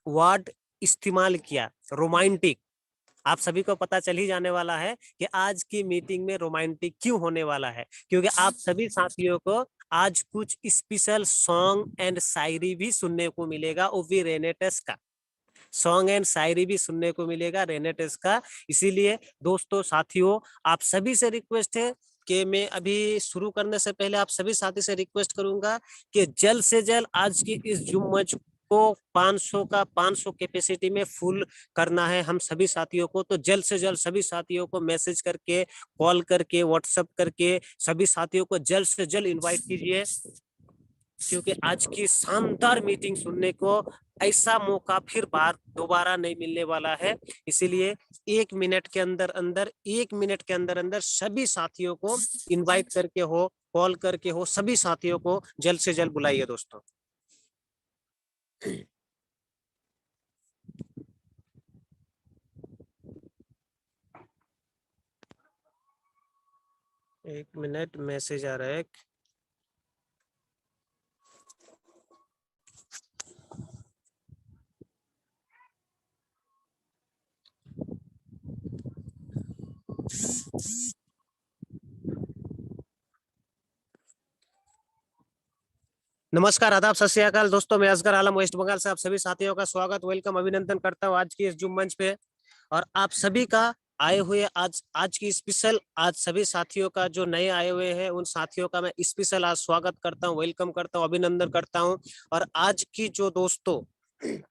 Word इस्तेमाल किया, romantic. आप सभी को पता चल ही जाने वाला है कि आज की मीटिंग में रोमांटिक क्यों होने वाला है, क्योंकि आप सभी साथियों को आज कुछ स्पेशल सॉन्ग एंड शायरी भी सुनने को मिलेगा, वो भी रेनेटेस का सॉन्ग एंड शायरी भी सुनने को मिलेगा रेनेटेस का। इसीलिए दोस्तों साथियों, आप सभी से रिक्वेस्ट है कि मैं अभी शुरू करने से पहले आप सभी साथी से रिक्वेस्ट करूंगा कि जल्द से जल्द आज की इस जूम मंच को 500 कैपेसिटी में फुल करना है हम सभी साथियों को। तो जल्द से जल्द सभी साथियों को मैसेज करके, कॉल करके, व्हाट्सएप करके सभी साथियों को जल्द से जल्द इनवाइट कीजिए, क्योंकि आज की शानदार मीटिंग सुनने को ऐसा मौका फिर बार दोबारा नहीं मिलने वाला है। इसीलिए 1 मिनट के अंदर अंदर 1 मिनट के अंदर अंदर सभी साथियों को इनवाइट करके हो, कॉल करके हो, सभी साथियों को जल्द से जल्द बुलाइए दोस्तों। एक मिनट, मैसेज आ रहा है। नमस्कार, आदाब, सत श्री अकाल दोस्तों। मैं असगर आलम वेस्ट बंगाल से आप सभी साथियों का स्वागत, वेलकम, अभिनंदन करता हूँ आज की इस जूम मंच पे। और आप सभी का आए हुए आज की स्पेशल, आज सभी साथियों का जो नए आए हुए हैं उन साथियों का मैं स्पेशल आज स्वागत करता हूँ, वेलकम करता हूँ, अभिनंदन करता हूँ। और आज की जो दोस्तों,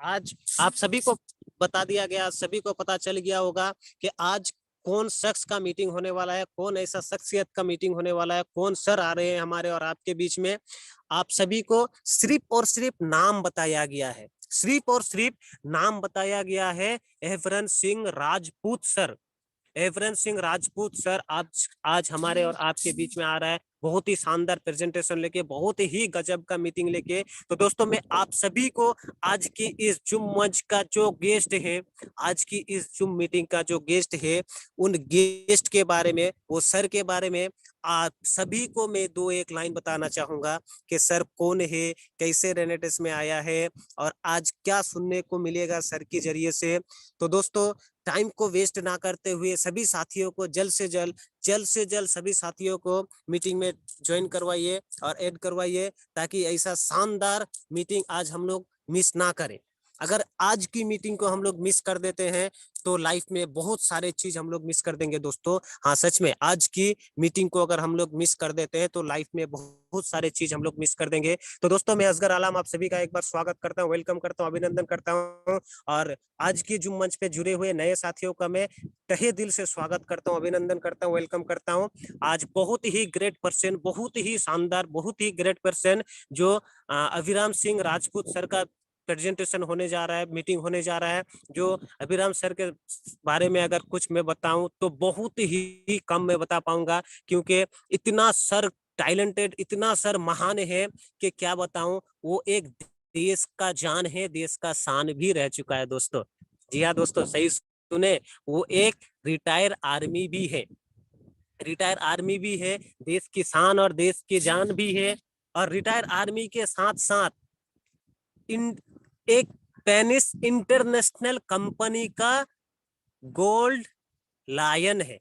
आज आप सभी को बता दिया गया, सभी को पता चल गया होगा कि आज कौन शख्स का मीटिंग होने वाला है, कौन ऐसा शख्सियत का मीटिंग होने वाला है, कौन सर आ रहे हैं हमारे और आपके बीच में। आप सभी को सिर्फ और सिर्फ नाम बताया गया है, सिर्फ और सिर्फ नाम बताया गया है। एवरन सिंह राजपूत सर, एवरन सिंह राजपूत सर आज हमारे और आपके बीच में आ रहा है, बहुत ही शानदार प्रेजेंटेशन लेके, बहुत ही गजब का मीटिंग लेके। तो दोस्तों मैं आप सभी को आज की इस जूम मंच का जो गेस्ट है, आज की इस जूम मीटिंग का जो गेस्ट है, उन गेस्ट के बारे में, वो सर के बारे में आप सभी को मैं 2-1 लाइन बताना चाहूंगा कि सर कौन है, कैसे रेनेटेस में आया है और आज क्या सुनने को मिलेगा सर के जरिए से। तो दोस्तों टाइम को वेस्ट ना करते हुए सभी साथियों को जल्द से जल्द सभी साथियों को मीटिंग में ज्वाइन करवाइए और ऐड करवाइए, ताकि ऐसा शानदार मीटिंग आज हम लोग मिस ना करें। अगर आज की मीटिंग को हम लोग मिस कर देते हैं तो लाइफ में बहुत सारे चीज हम लोग मिस कर देंगे दोस्तों। हाँ सच में, आज की मीटिंग को अगर हम लोग मिस कर देते हैं तो लाइफ में बहुत सारे चीज हम लोग मिस कर देंगे। तो दोस्तों मैं असगर आलम आप सभी का एक बार स्वागत करता हूँ, वेलकम करता हूँ, अभिनंदन करता हूँ। और आज की जूम मंच पे जुड़े हुए नए साथियों का मैं तहे दिल से स्वागत करता हूँ, अभिनंदन करता हूँ, वेलकम करता हूँ। आज बहुत ही ग्रेट पर्सन, बहुत ही शानदार, बहुत ही ग्रेट पर्सन जो अभिराम सिंह राजपूत सर का प्रेजेंटेशन होने जा रहा है, मीटिंग होने जा रहा है। जो अभिराम सर के बारे में अगर कुछ मैं बताऊं तो बहुत ही कम मैं बता पाऊंगा, क्योंकि इतना सर टैलेंटेड, इतना सर महान है कि क्या बताऊं। वो एक देश का जान है, देश का शान भी रह चुका है दोस्तों। जी हाँ दोस्तों, सही सुने, वो एक रिटायर आर्मी भी है, रिटायर आर्मी भी है, देश की शान और देश की जान भी है। और रिटायर आर्मी के साथ साथ इन एक टेनिस इंटरनेशनल कंपनी का गोल्ड लायन है,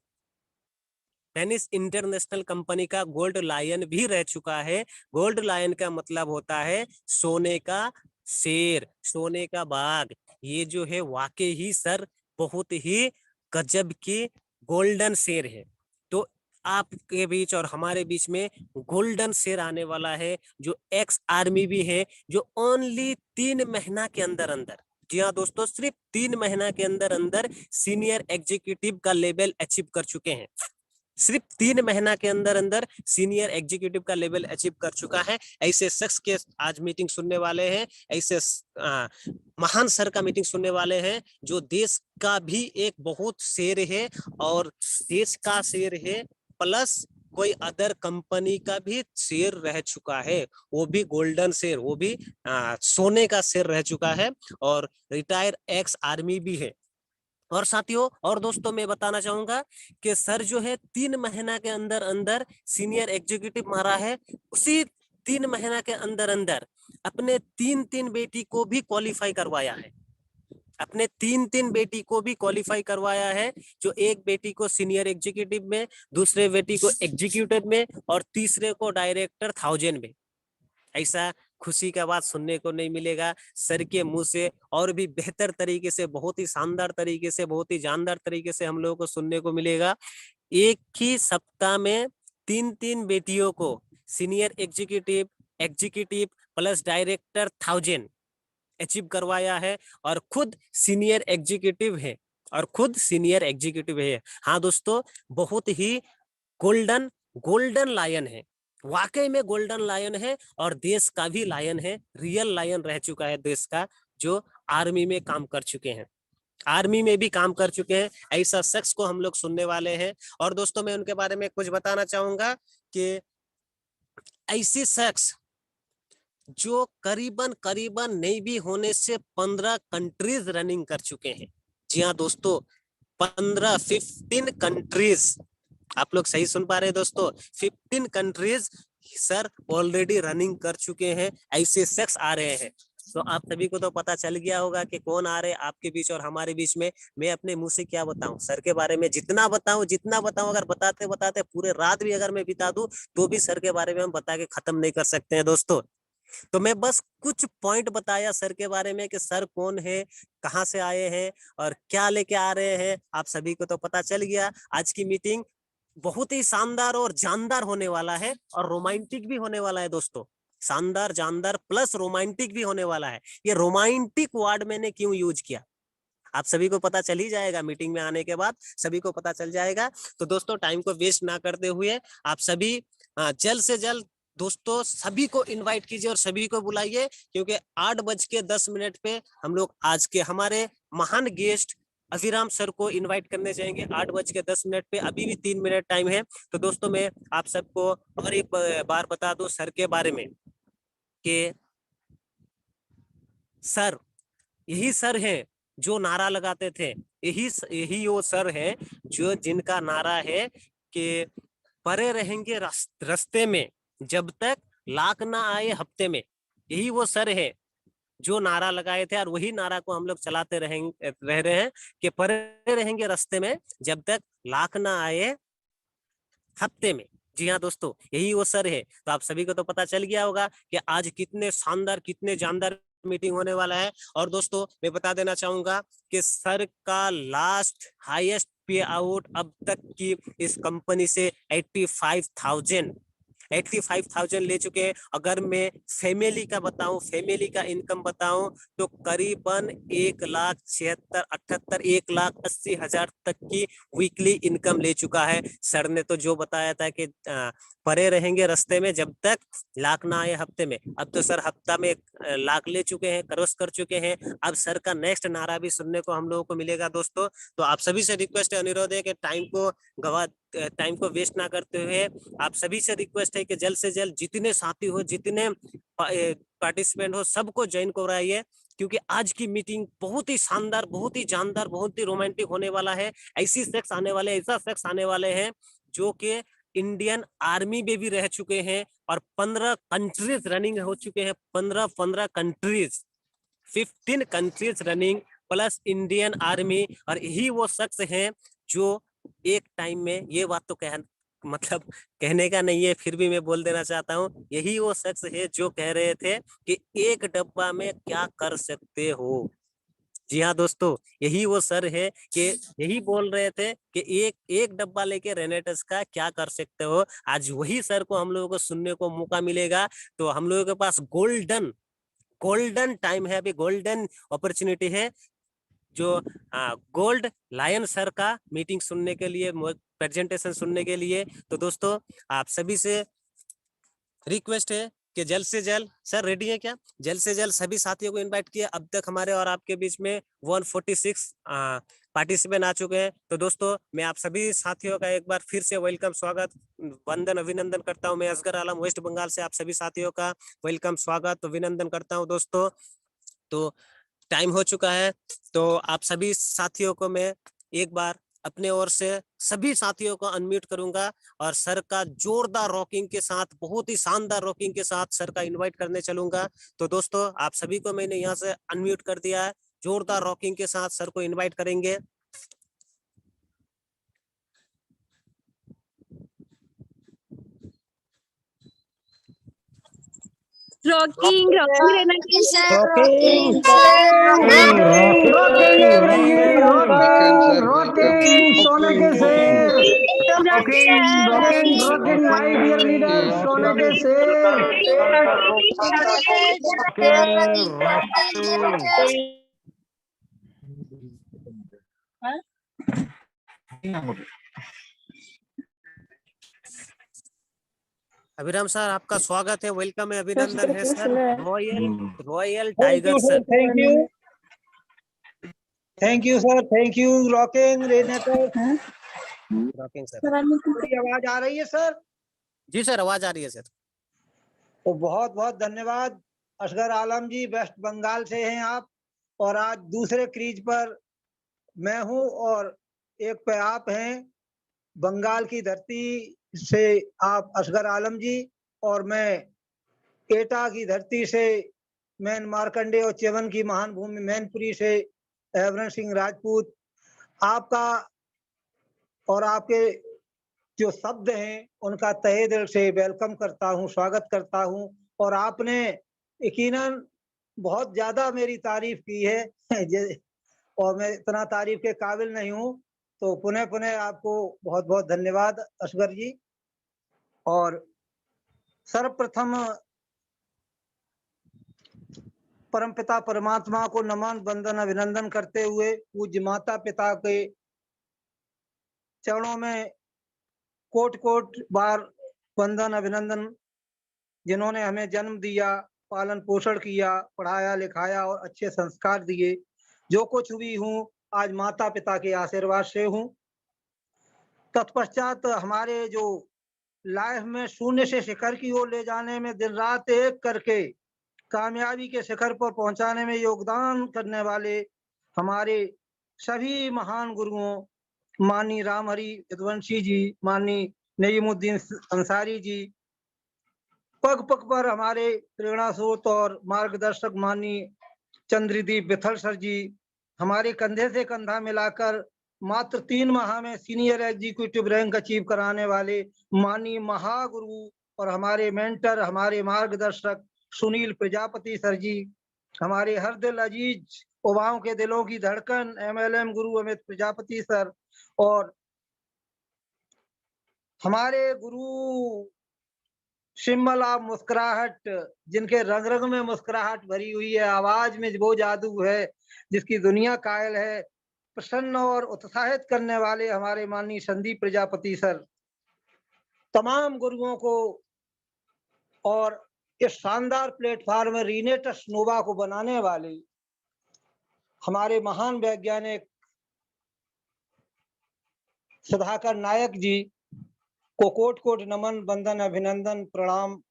टेनिस इंटरनेशनल कंपनी का गोल्ड लायन भी रह चुका है। गोल्ड लायन का मतलब होता है सोने का शेर, सोने का बाघ। ये जो है वाकई ही सर बहुत ही गजब की गोल्डन शेर है। तो आपके बीच और हमारे बीच में गोल्डन शेर आने वाला है, जो एक्स आर्मी भी है, जो ओनली 3 महीना के अंदर अंदर, जी हाँ दोस्तों, सिर्फ 3 महीना के अंदर अंदर सीनियर एग्जीक्यूटिव का लेवल अचीव कर चुके हैं। सिर्फ 3 महीना के अंदर अंदर सीनियर एग्जीक्यूटिव का लेवल अचीव कर चुका है। ऐसे शख्स के आज मीटिंग सुनने वाले हैं, ऐसे महान सर का मीटिंग सुनने वाले हैं, जो देश का भी एक बहुत शेर है, और देश का शेर है प्लस कोई अदर कंपनी का भी शेर रह चुका है, वो भी गोल्डन शेर, वो भी सोने का शेर रह चुका है, और रिटायर एक्स आर्मी भी है। और साथियों और दोस्तों मैं बताना चाहूंगा कि सर जो है 3 महीना के अंदर अंदर सीनियर एग्जीक्यूटिव मारा है, उसी 3 महीना के अंदर अंदर अपने 3 बेटी को भी क्वालिफाई करवाया है। अपने तीन तीन बेटी को भी क्वालिफाई करवाया है, जो एक बेटी को सीनियर एग्जीक्यूटिव में, दूसरे बेटी को एग्जीक्यूटिव में और तीसरे को डायरेक्टर 1000 में। ऐसा खुशी का बात सुनने को नहीं मिलेगा सर के मुंह से, और भी बेहतर तरीके से, बहुत ही शानदार तरीके से, बहुत ही जानदार तरीके से हम लोगों को सुनने को मिलेगा। एक ही सप्ताह में तीन तीन बेटियों को senior executive, executive plus director 1000 achieve करवाया है, और खुद सीनियर एग्जीक्यूटिव है, और खुद सीनियर एग्जीक्यूटिव है। हाँ दोस्तों, बहुत ही गोल्डन गोल्डन लायन है, वाकई में गोल्डन लायन है, और देश का भी लायन है, रियल लायन रह चुका है देश का, जो आर्मी में काम कर चुके हैं, आर्मी में भी काम कर चुके हैं। ऐसा शख्स को हम लोग सुनने वाले हैं। और दोस्तों, मैं उनके बारे में कुछ बताना चाहूंगा कि ऐसी शख्स जो करीबन करीबन नेवी होने से 15 कंट्रीज रनिंग कर चुके हैं। जी हाँ दोस्तों, 15 कंट्रीज, आप लोग सही सुन पा रहे हैं दोस्तों, 15 कंट्रीज सर ऑलरेडी रनिंग कर चुके हैं। ऐसे शख्स आ रहे हैं, तो आप सभी को तो पता चल गया होगा कि कौन आ रहे हैं आपके बीच और हमारे बीच में। मैं अपने मुंह से क्या बताऊं सर के बारे में, जितना बताऊं, अगर बताते बताते पूरे रात भी अगर मैं बिता दूं तो भी सर के बारे में हम बता के खत्म नहीं कर सकते हैं दोस्तों। तो मैं बस कुछ पॉइंट बताया सर के बारे में कि सर कौन है, कहाँ से आए हैं और क्या लेके आ रहे हैं। आप सभी को तो पता चल गया। आज की मीटिंग बहुत ही शानदार और जानदार होने वाला है, और रोमांटिक भी होने वाला है दोस्तों। शानदार, जानदार प्लस रोमांटिक भी होने वाला है। ये रोमांटिक वर्ड मैंने क्यों यूज किया, आप सभी को पता चल ही जाएगा, मीटिंग में आने के बाद सभी को पता चल जाएगा। तो दोस्तों, टाइम को वेस्ट ना करते हुए आप सभी जल्द से जल्द दोस्तों सभी को इनवाइट कीजिए और सभी को बुलाइए, क्योंकि 8:10 पे हम लोग आज के हमारे महान गेस्ट अभिराम सर को इनवाइट करने जाएंगे। 8:10 पे, अभी भी 3 मिनट टाइम है। तो दोस्तों, मैं आप सबको और एक बार बता दूं सर के बारे में कि सर, यही सर है जो नारा लगाते थे, यही वो सर है जो जिनका नारा है कि परे रहेंगे रास्ते में जब तक लाख ना आए हफ्ते में। यही वो सर है जो नारा लगाए थे, और वही नारा को हम लोग चलाते रह रहे हैं कि परे रहेंगे रास्ते में जब तक लाख ना आए हफ्ते में। जी हाँ दोस्तों, यही वो सर है। तो आप सभी को तो पता चल गया होगा कि आज कितने शानदार, कितने जानदार मीटिंग होने वाला है। और दोस्तों, मैं बता देना चाहूंगा कि सर का लास्ट हाईएस्ट पे आउट अब तक की इस कंपनी से 85,000 ले चुके हैं। अगर मैं फैमिली का बताऊं, फैमिली का इनकम बताऊं, तो करीबन 1,76,78, 1,80,000 तक की वीकली इनकम ले चुका है। सर ने तो जो बताया था कि परे रहेंगे रास्ते में जब तक लाख ना आए हफ्ते में, अब तो सर हफ्ता में लाख ले चुके हैं, क्रॉस कर चुके हैं। अब सर का नेक्स्ट नारा भी सुनने को हम लोगों को मिलेगा दोस्तों। तो आप सभी से रिक्वेस्ट है, अनुरोध है कि टाइम को वेस्ट ना करते हुए आप सभी से रिक्वेस्ट है कि जल्द से जल्द जितने साथी हो, जितने पार्टिसिपेंट हो, सबको ज्वाइन कराइए, क्योंकि आज की मीटिंग बहुत ही शानदार, बहुत ही जानदार, बहुत ही रोमांटिक होने वाला है। ऐसा शख्स आने वाले हैं जो कि इंडियन आर्मी में भी रह चुके हैं, और 15 कंट्रीज रनिंग हो चुके हैं। 15 countries, 15 countries running plus Indian army. और यही वो शख्स हैं जो एक टाइम में, ये बात तो मतलब कहने का नहीं है, फिर भी मैं बोल देना चाहता हूँ, यही वो शख्स है जो कह रहे थे कि एक डब्बा में क्या कर सकते हो। जी हाँ दोस्तों, यही वो सर है कि यही बोल रहे थे कि एक एक डब्बा लेके रेनेटस का क्या कर सकते हो। आज वही सर को हम लोगों को सुनने को मौका मिलेगा। तो हम लोगों के पास गोल्डन गोल्डन टाइम है, अभी गोल्डन अपॉर्चुनिटी है, जो गोल्ड लायन सर का मीटिंग सुनने के लिए, प्रेजेंटेशन सुनने के लिए। तो दोस्तों, आप सभी से रिक्वेस्ट है कि जल्द से जल्द, सर रेडी है क्या, जल्द से जल्द सभी साथियों को इनवाइट किया। अब तक हमारे और आपके बीच में 146 पार्टिसिपेंट आ चुके हैं। तो दोस्तों, मैं आप सभी साथियों का एक बार फिर से वेलकम, स्वागत, वंदन, अभिनंदन करता हूं। मैं असगर आलम वेस्ट बंगाल से आप सभी साथियों का वेलकम, स्वागत, अभिनंदन करता हूं दोस्तों। तो टाइम हो चुका है, तो आप सभी साथियों को मैं एक बार अपने ओर से सभी साथियों को अनम्यूट करूंगा, और सर का जोरदार रॉकिंग के साथ, बहुत ही शानदार रॉकिंग के साथ सर का इनवाइट करने चलूंगा। तो दोस्तों, आप सभी को मैंने यहाँ से अनम्यूट कर दिया है। जोरदार रॉकिंग के साथ सर को इनवाइट करेंगे। रॉकिंग रॉकिंग रहना चाहिए। रॉकिंग रॉकिंग सोने के शेर, rocking rocking rocking my dear leader, सोने के शेर। अभिराम सर, आपका स्वागत है, वेलकम है, अभिनंदन है sir. Royal royal tiger sir. Thank you sir, thank you. Rocking rocking sir. थोड़ी आवाज आ रही है सर? जी सर, आवाज आ रही है सर। तो बहुत बहुत धन्यवाद। असगर आलम जी, वेस्ट बंगाल से हैं आप, और आज दूसरे क्रीज पर मैं हूं और एक पे आप हैं। बंगाल की धरती से आप असगर आलम जी, और मैं एटा की धरती से मैन मार्कंडे और च्यवन की महान भूमि मैनपुरी से एवरण सिंह राजपूत। आपका और आपके जो शब्द हैं उनका तहे दिल से वेलकम करता हूं, स्वागत करता हूं। और आपने यकीनन बहुत ज्यादा मेरी तारीफ की है और मैं इतना तारीफ के काबिल नहीं हूं, तो पुनः पुनः आपको बहुत बहुत धन्यवाद असगर जी। और सर्वप्रथम परमपिता परमात्मा को नमन वंदन अभिनंदन करते हुए पूज्य माता पिता के चरणों में कोट कोट बार वंदन अभिनंदन, जिन्होंने हमें जन्म दिया, पालन पोषण किया, पढ़ाया लिखाया और अच्छे संस्कार दिए। जो कुछ भी हूँ आज माता पिता के आशीर्वाद से हूँ। तत्पश्चात हमारे जो लाइफ में शून्य से शिखर की ओर ले जाने में दिन रात एक करके कामयाबी के शिखर पर पहुंचाने में योगदान करने वाले हमारे सभी महान गुरुओं, माननीय रामहरि यदुवंशी जी, माननीय नईमुद्दीन अंसारी जी, पग पग पर हमारे प्रेरणा स्रोत और मार्गदर्शक माननीय चंद्रदीप विथल सर जी, हमारे कंधे से कंधा मिलाकर मात्र 3 माह में सीनियर एग्जीक्यूटिव रैंक अचीव कराने वाले माननीय महागुरु और हमारे मेंटर, हमारे मार्गदर्शक सुनील प्रजापति सर जी, हमारे हर दिल अजीज युवाओं के दिलों की धड़कन MLM गुरु अमित प्रजापति सर, और हमारे गुरु सिंबल ऑफ मुस्कुराहट, जिनके रंग रंग में मुस्कुराहट भरी हुई है, आवाज में वो जादू है जिसकी दुनिया कायल है, प्रसन्न और उत्साहित करने वाले हमारे माननीय संदीप प्रजापति सर, तमाम गुरुओं को और इस शानदार प्लेटफॉर्म में रीनेटस नोवा को बनाने वाले हमारे महान वैज्ञानिक सुधाकर नायक जी को कोट कोट नमन वंदन अभिनंदन प्रणाम।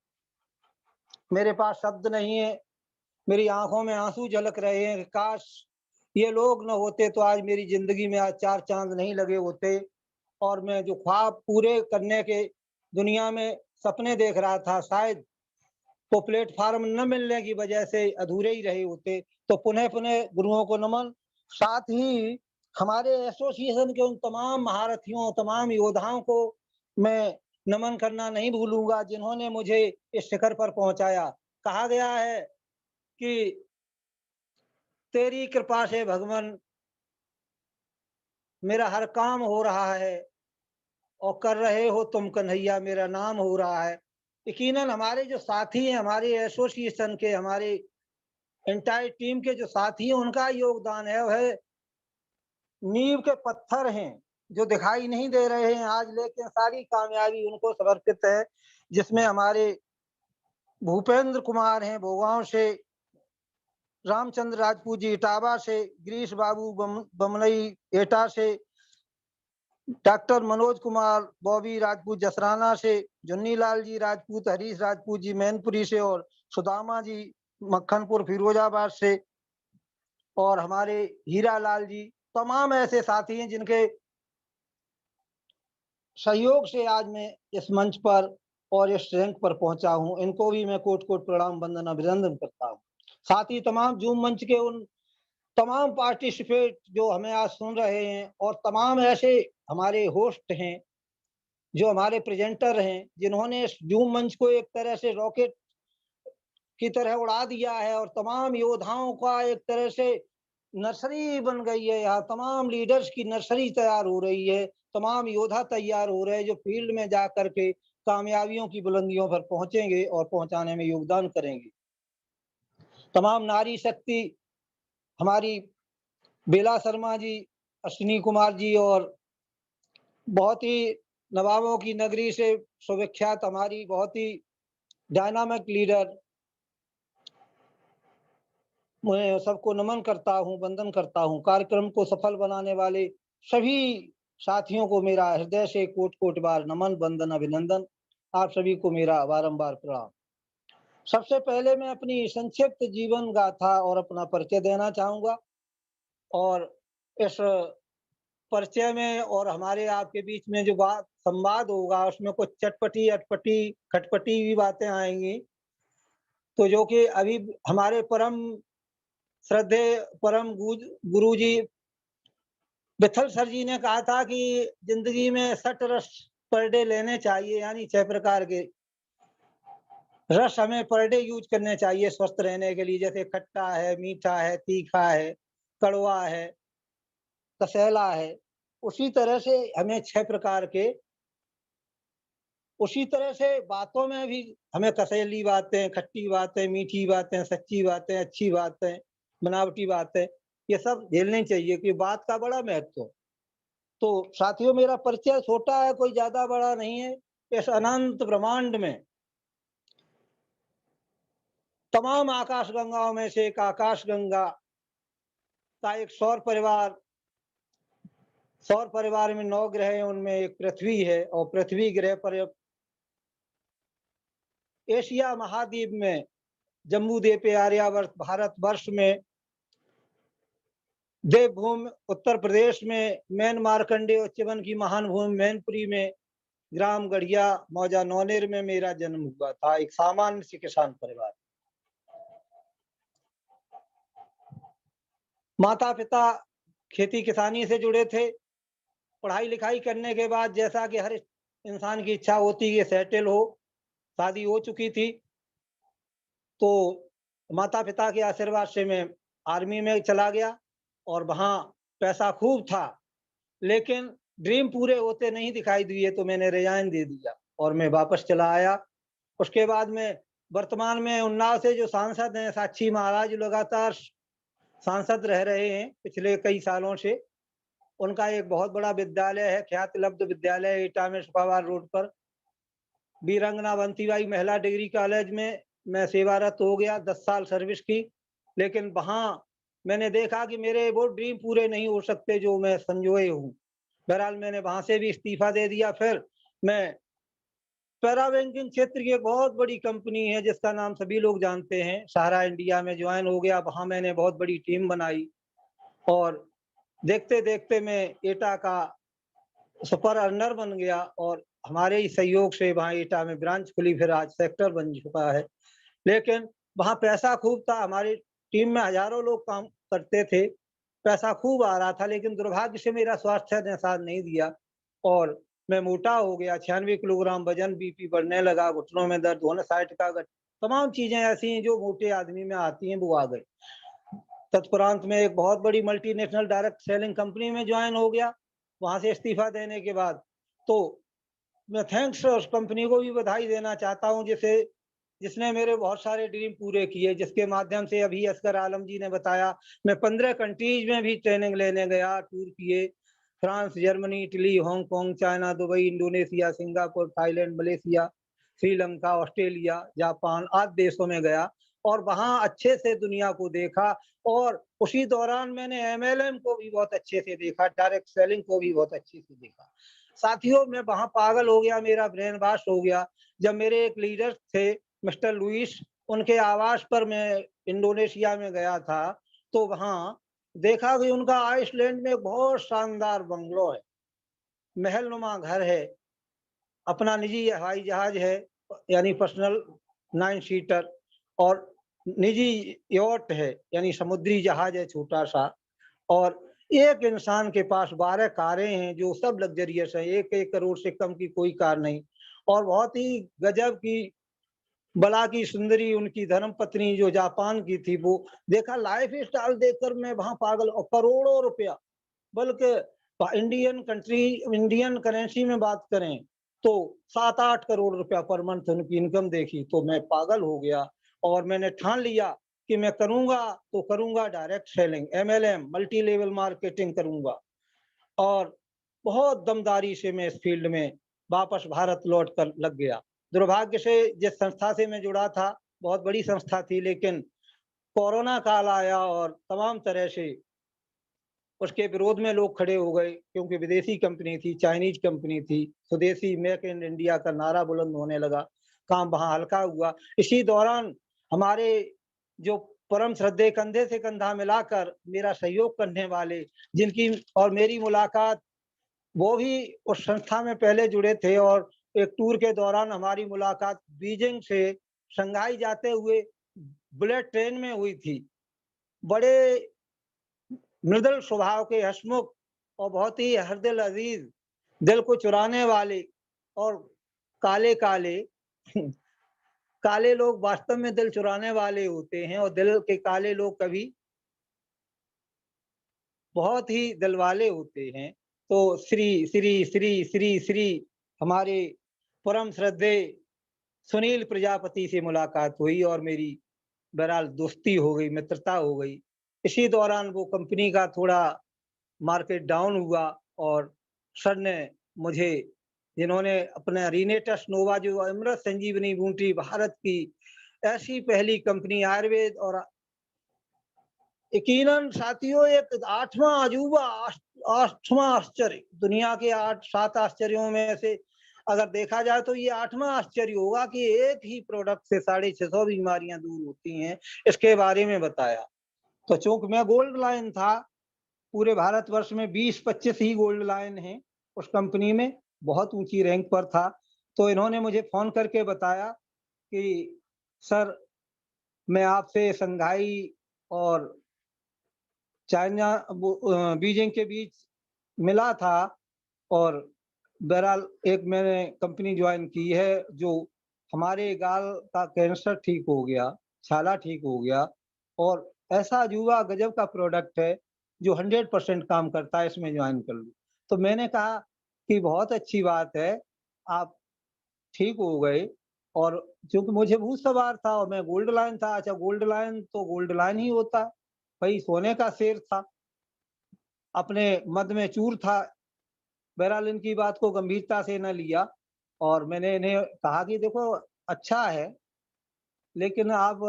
मेरे पास शब्द नहीं है, मेरी आंखों में आंसू झलक रहे हैं। काश ये लोग न होते तो आज मेरी जिंदगी में आज 4 चांद नहीं लगे होते, और मैं जो ख्वाब पूरे करने के दुनिया में सपने देख रहा था, शायद तो प्लेटफार्म न मिलने की वजह से अधूरे ही रहे होते। तो पुनः पुनः गुरुओं को नमन। साथ ही हमारे एसोसिएशन के उन तमाम महारथियों, तमाम योद्धाओं को मैं नमन करना नहीं भूलूंगा, जिन्होंने मुझे इस शिखर पर पहुंचाया। कहा गया है कि तेरी कृपा से भगवान मेरा हर काम हो रहा है, और कर रहे हो तुम कन्हैया मेरा नाम हो रहा है। यकीनन हमारे जो साथी हैं, हमारे एसोसिएशन के, हमारे एंटायर टीम के जो साथी हैं, उनका योगदान है वह नींव के पत्थर हैं जो दिखाई नहीं दे रहे हैं आज, लेकिन सारी कामयाबी उनको समर्पित है। जिसमें हमारे भूपेंद्र कुमार हैं भोगांव से, रामचंद्र राजपूत जी इटावा से, गिरीश बाबू बमनई एटा से, डॉक्टर मनोज कुमार बॉबी राजपूत जसराना से, जुन्नी लाल जी राजपूत, हरीश राजपूत जी मैनपुरी से, और सुदामा जी मक्खनपुर फिरोजाबाद से, और हमारे हीरा लाल जी, तमाम ऐसे साथी हैं जिनके सहयोग से आज मैं इस मंच पर और इस रैंक पर पहुंचा हूं। इनको भी मैं कोट कोट प्रणाम वंदन अभिनंदन करता हूं। साथ ही तमाम जूम मंच के उन तमाम पार्टिसिपेट जो हमें आज सुन रहे हैं और तमाम ऐसे हमारे होस्ट हैं, जो हमारे प्रेजेंटर हैं, जिन्होंने इस जूम मंच को एक तरह से रॉकेट की तरह उड़ा दिया है और तमाम योद्धाओं का एक तरह से नर्सरी बन गई है। यहाँ तमाम लीडर्स की नर्सरी तैयार हो रही है, तमाम योद्धा तैयार हो रहे हैं जो फील्ड में जा करके कामयाबियों की बुलंदियों पर पहुंचेंगे और पहुंचाने में योगदान करेंगे। तमाम नारी शक्ति हमारी बेला शर्मा जी, अश्विनी कुमार जी और बहुत ही नवाबों की नगरी से सुविख्यात हमारी बहुत ही डायनामिक लीडर, मैं सबको नमन करता हूँ, वंदन करता हूँ। कार्यक्रम को सफल बनाने वाले सभी साथियों को मेरा हृदय से कोट-कोट बार नमन, वंदन, अभिनंदन। आप सभी को मेरा बारंबार प्रणाम। सबसे पहले मैं अपनी संक्षिप्त जीवन गाथा और अपना परिचय देना चाहूँगा और इस परिचय में और हमारे आपके बीच में जो बात संवाद होगा उसमें कुछ चटपटी, अटपटी, खटपटी भी बातें आएँगी। तो जो कि अभी हमारे परम श्रद्धेय परम गुरुजी विठल सर जी ने कहा था कि जिंदगी में 60 रस पर डे लेने चाहिए, यानी 6 प्रकार के रस हमें पर डे यूज करने चाहिए स्वस्थ रहने के लिए। जैसे खट्टा है, मीठा है, तीखा है, कड़वा है, कसैला है। उसी तरह से हमें 6 प्रकार के, उसी तरह से बातों में भी हमें कसैली बातें, खट्टी बातें, मीठी बातें, सच्ची बातें, अच्छी बातें, बनावटी बातें, ये सब झेलनी चाहिए कि बात का बड़ा महत्व है। तो साथियों मेरा परिचय छोटा है, कोई ज़्यादा बड़ा नहीं है। इस अनंत ब्रह्मांड में तमाम आकाशगंगाओं में से एक आकाशगंगा का एक सौर परिवार में 9 ग्रह हैं, उनमें एक पृथ्वी है और पृथ्वी ग्रह पर एशिया महाद्वीप में जम्बूद्वीप आर्यावर्त भारतवर्ष में देवभूमि उत्तर प्रदेश में मैन मार्कंडेय उच्चवन की महान भूमि मैनपुरी में ग्राम गढ़िया मौजा नौनेर में मेरा जन्म हुआ था, एक सामान्य से किसान परिवार। माता पिता खेती किसानी से जुड़े थे। पढ़ाई लिखाई करने के बाद जैसा कि हर इंसान की इच्छा होती है सेटल हो, शादी हो चुकी थी। तो माता पिता के आशीर्वाद से मैं आर्मी में चला गया और वहाँ पैसा खूब था, लेकिन ड्रीम पूरे होते नहीं दिखाई दिए तो मैंने रिजाइन दे दिया और मैं वापस चला आया। उसके बाद में वर्तमान में उन्नाव से जो सांसद हैं साक्षी महाराज लगातार सांसद रह रहे हैं पिछले कई सालों से। उनका एक बहुत बड़ा विद्यालय है, ख्याति लब्ध विद्यालय एटा में सुखावार रोड पर। वीरांगना बंसीबाई महिला डिग्री कॉलेज में मैं सेवारत हो गया, 10 साल सर्विस की। लेकिन वहाँ मैंने देखा कि मेरे वो ड्रीम पूरे नहीं हो सकते जो मैं संजोए हूँ। बहरहाल मैंने वहाँ से भी इस्तीफा दे दिया। फिर मैं पैरा बैंकिंग क्षेत्र की एक बहुत बड़ी कंपनी है जिसका नाम सभी लोग जानते हैं, सहारा इंडिया में ज्वाइन हो गया। वहाँ मैंने बहुत बड़ी टीम बनाई और देखते-देखते मैं एटा का सुपर अर्नर बन गया और हमारे ही सहयोग से वहाँ एटा में ब्रांच खुली, फिर आज सेक्टर बन चुका है। लेकिन वहाँ पैसा खूब था, हमारी टीम में हज़ारों लोग काम करते थे, पैसा खूब आ रहा था, लेकिन दुर्भाग्य से मेरा स्वास्थ्य ने साथ नहीं दिया और मैं मोटा हो गया, 96 किलोग्राम वज़न, बीपी बढ़ने लगा, घुटनों में दर्द होना, साइट का तमाम चीज़ें ऐसी हैं जो मोटे आदमी में आती हैं, वो आ गई। तत्परांत में एक बहुत बड़ी मल्टीनेशनल डायरेक्ट सेलिंग कंपनी में ज्वाइन हो गया। वहाँ से इस्तीफा देने के बाद तो मैं थैंक्स उस कंपनी को भी बधाई देना चाहता हूँ जिसने मेरे बहुत सारे ड्रीम पूरे किए, जिसके माध्यम से अभी असगर आलम जी ने बताया मैं 15 कंट्रीज में भी ट्रेनिंग लेने गया, टूर किए। France, Germany, Italy, Hong Kong, China, Dubai, Indonesia, Singapore, Thailand, Malaysia, Sri Lanka, Australia, Japan आदि देशों में गया और वहाँ अच्छे से दुनिया को देखा और उसी दौरान मैंने एमएलएम को भी बहुत अच्छे से देखा, डायरेक्ट सेलिंग को भी बहुत अच्छे से देखा। साथियों मैं वहाँ पागल हो गया, मेरा ब्रेन वॉश हो गया। जब मेरे एक लीडर थे मिस्टर लुइस, उनके आवास पर मैं इंडोनेशिया में गया था, तो वहाँ देखा कि उनका आइसलैंड में बहुत शानदार बंगलो है, महलनुमा घर है, अपना निजी हवाई जहाज है, यानी पर्सनल 9 सीटर और निजी यॉट है, यानी समुद्री जहाज है छोटा सा, और एक इंसान के पास 12 कारें हैं जो सब लग्जरियस हैं, 1-1 करोड़ से कम की कोई कार नहीं। और बहुत ही गजब की बला की सुंदरी उनकी धर्मपत्नी जो जापान की थी, वो देखा लाइफ स्टाइल देखकर मैं वहां पागल। और करोड़ों रुपया, बल्कि इंडियन करेंसी में बात करें तो 7-8 करोड़ रुपया पर मंथ उनकी इनकम देखी तो मैं पागल हो गया। और मैंने ठान लिया कि मैं करूंगा तो करूंगा direct selling, MLM, multi level marketing करूंगा। और बहुत दमदारी से मैं इस फील्ड में वापस भारत लौट कर लग गया। दुर्भाग्य से जिस संस्था से मैं जुड़ा था, बहुत बड़ी संस्था थी, लेकिन कोरोना काल आया और तमाम तरह से उसके विरोध में लोग खड़े हो गए, क्योंकि विदेशी कंपनी थी, चाइनीज कंपनी थी, स्वदेशी मेक इन इंडिया का नारा बुलंद होने लगा, काम वहां हल्का हुआ। इसी दौरान हमारे जो परम श्रद्धेय कंधे से कंधा मिलाकर मेरा सहयोग करने वाले, जिनकी और मेरी मुलाकात, वो भी उस संस्था में पहले जुड़े थे, और एक टूर के दौरान हमारी मुलाकात बीजिंग से शंघाई जाते हुए बुलेट ट्रेन में हुई थी। बड़े मृदुल स्वभाव के, हंसमुख और बहुत ही हरदिल अजीज, दिल को चुराने वाले, और काले काले काले लोग वास्तव में दिल चुराने वाले होते हैं, और दिल के काले लोग कभी बहुत ही दिलवाले होते हैं। तो श्री श्री श्री श्री श्री हमारे परम श्रद्धेय सुनील प्रजापति से मुलाकात हुई और मेरी बहरहाल दोस्ती हो गई, मित्रता हो गई। इसी दौरान वो कंपनी का थोड़ा मार्केट डाउन हुआ, और सर ने मुझे, जिन्होंने अपना रीनेटस नोवा, जो अमृत संजीवनी बूटी भारत की ऐसी पहली कंपनी आयुर्वेद, और यकीनन साथियों एक 8वां अजूबा, 8वां आश्चर्य, दुनिया के 8-7 आश्चर्यों में से अगर देखा जाए तो ये 8वां आश्चर्य होगा कि एक ही प्रोडक्ट से 650 बीमारियां दूर होती हैं, इसके बारे में बताया। तो चूंकि मैं गोल्ड लाइन था, पूरे भारतवर्ष में 20-25 ही गोल्ड लाइन हैं, उस कंपनी में बहुत ऊंची रैंक पर था। तो इन्होंने मुझे फोन करके बताया कि सर, मैं आपसे शंघाई और चाइना बीजिंग के बीच मिला था, और बहरहाल एक मैंने कंपनी ज्वाइन की है जो हमारे गाल का कैंसर ठीक हो गया, छाला ठीक हो गया, और ऐसा अजूबा गजब का प्रोडक्ट है जो 100% काम करता है, इसमें ज्वाइन कर लो। तो मैंने कहा कि बहुत अच्छी बात है, आप ठीक हो गए। और क्योंकि मुझे भूत सवार था और मैं गोल्ड लाइन था, अच्छा गोल्ड लाइन तो गोल्ड लाइन ही होता है, भाई सोने का शेर था, अपने मद में चूर था। बहरहाल इनकी बात को गंभीरता से न लिया, और मैंने इन्हें कहा कि देखो अच्छा है, लेकिन आप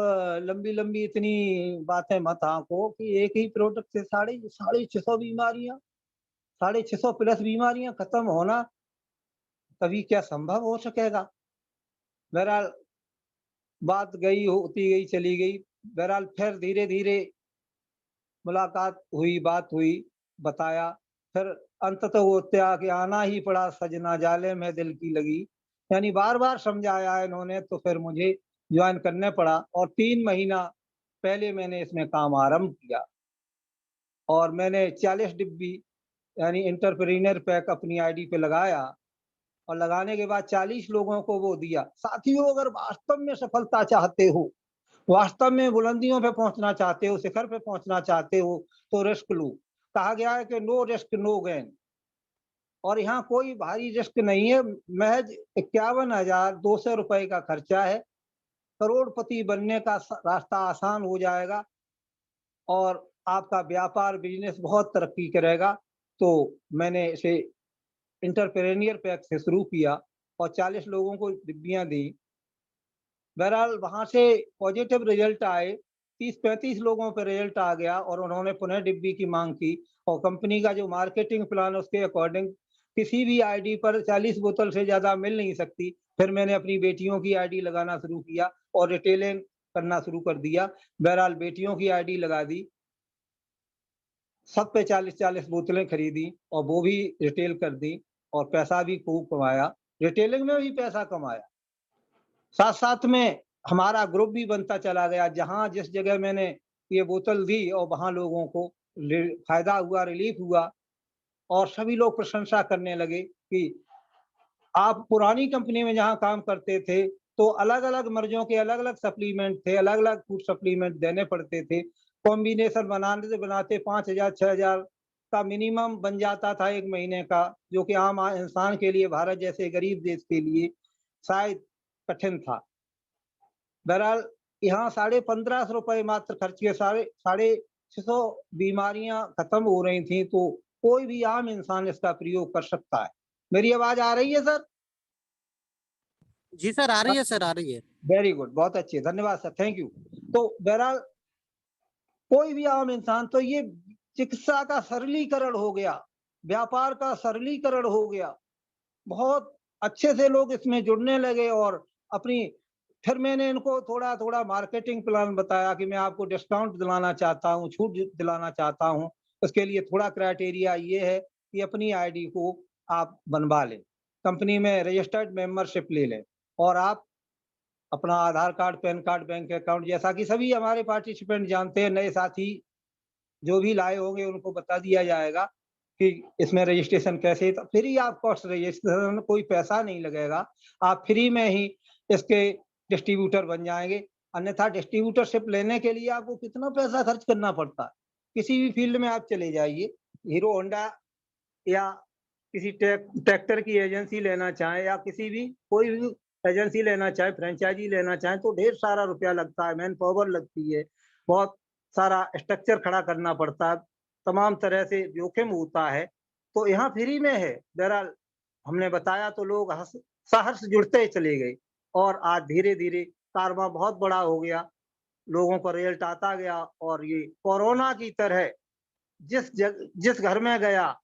लंबी-लंबी इतनी बातें मत आंको कि एक ही प्रोडक्ट से साढ़े साढ़े 600 बीमारियाँ, 650 प्लस बीमारियाँ खत्म होना कभी क्या संभव हो सकेगा? बहरहाल बात गई, होती गई, चली गई। बहरहाल फिर धीरे-धीरे मुलाकात हुई, बात हुई, बताया, फिर अंततः वो त्याग के आना ही पड़ा, सजना जाले में दिल की लगी। यानी बार-बार समझाया इन्होंने, तो फिर मुझे जॉइन करना पड़ा, और 3 महीना पहले मैंने इसमें काम आरंभ किया, और मैंने 40 डिब्बी यानी एंटरप्रेन्योर पैक अपनी आईडी पे लगाया, और लगाने के बाद 40 लोगों को वो दिया। साथियों, अगर वास्तव में सफलता चाहते हो, वास्तव में बुलंदियों पे पहुंचना चाहते हो, शिखर पे पहुंचना चाहते हो, तो रिस्क लो। कहा गया है कि नो रिस्क नो गेन, और यहाँ कोई भारी रिस्क नहीं है, महज 51,200 रुपए का खर्चा है। करोड़पति बनने का रास्ता आसान हो जाएगा, और आपका व्यापार बिजनेस बहुत तरक्की करेगा। तो मैंने इसे एंटरप्रेन्योर पैक से शुरू किया, और 40 लोगों को डिब्बियां दी। बहरहाल वहां से पॉजिटिव रिजल्ट आए, 30-35 लोगों पर रिजल्ट आ गया, और उन्होंने पुनः डिब्बी की मांग की, और कंपनी का जो मार्केटिंग प्लान उसके अकॉर्डिंग किसी भी आईडी पर 40 बोतल से ज्यादा मिल नहीं सकती। फिर मैंने अपनी बेटियों की आईडी लगाना शुरू किया और रिटेलिंग करना शुरू कर दिया। बहरहाल बेटियों की आईडी लगा दी, सब पे 40-40 बोतलें खरीदी, और वो भी रिटेल कर दी, और पैसा भी खूब कमाया, रिटेलिंग में भी पैसा कमाया। साथ साथ में हमारा ग्रुप भी बनता चला गया। जहाँ जिस जगह मैंने ये बोतल दी और वहाँ लोगों को फायदा हुआ, रिलीफ हुआ और सभी लोग प्रशंसा करने लगे कि आप पुरानी कंपनी में जहाँ काम करते थे, तो अलग-अलग मर्ज़ों के अलग-अलग सप्लीमेंट थे, अलग-अलग फूड सप्लीमेंट देने पड़ते थे। कॉम्बिनेशन बनाते 5,000 6,000 का मिनिमम बन जाता था 1 महीने का, जो कि आम इंसान के लिए, भारत जैसे गरीब देश के लिए शायद कठिन था। बहरहाल यहाँ ₹1550 मात्र खर्च किए, साढ़े 600 बीमारियाँ खत्म हो रही थी, तो कोई भी आम इंसान इसका प्रयोग कर सकता है। मेरी आवाज़ आ रही है सर? जी सर, आ रही है सर, आ रही है। वेरी गुड, बहुत अच्छी है, धन्यवाद सर, थैंक यू। तो बहरहाल कोई भी आम इंसान, तो ये चिकित्सा का सरलीकरण हो गया, व्यापार का सरलीकरण हो गया। बहुत अच्छे से लोग इसमें जुड़ने लगे और अपनी फिर मैंने इनको थोड़ा-थोड़ा मार्केटिंग प्लान बताया कि मैं आपको डिस्काउंट दिलाना चाहता हूँ, छूट दिलाना चाहता हूँ। उसके लिए थोड़ा क्राइटेरिया ये है कि अपनी आईडी को आप बनवा लें, कंपनी में रजिस्टर्ड मेंबरशिप ले लें और आप अपना Aadhaar card, PAN card, bank account, जैसा कि सभी हमारे पार्टिसिपेंट जानते हैं, नए साथी जो भी लाए होंगे उनको बता दिया जाएगा कि इसमें रजिस्ट्रेशन कैसे, तो फ्री ऑफ कॉस्ट रजिस्ट्रेशन, कोई पैसा नहीं लगेगा। आप फ्री में ही इसके डिस्ट्रीब्यूटर बन जाएँगे। अन्यथा डिस्ट्रीब्यूटरशिप लेने के लिए आपको कितना पैसा खर्च करना पड़ता है। किसी भी फील्ड में आप चले जाइए, हीरो होंडा या किसी ट्रैक्टर की एजेंसी लेना चाहें या किसी भी कोई भी एजेंसी लेना चाहें, फ्रेंचाइज़ी लेना चाहें, तो ढेर सारा रुपया लगता है, मैन पावर लगती है, बहुत सारा स्ट्रक्चर खड़ा करना पड़ता है, तमाम तरह से जोखिम होता है। तो यहाँ फ्री में है। बहरहाल हमने बताया तो लोग सहर्ष जुड़ते चले गए और आज धीरे-धीरे कारवां बहुत बड़ा हो गया, लोगों का रिज़ल्ट आता गया और ये कोरोना की तरह जिस घर में गया,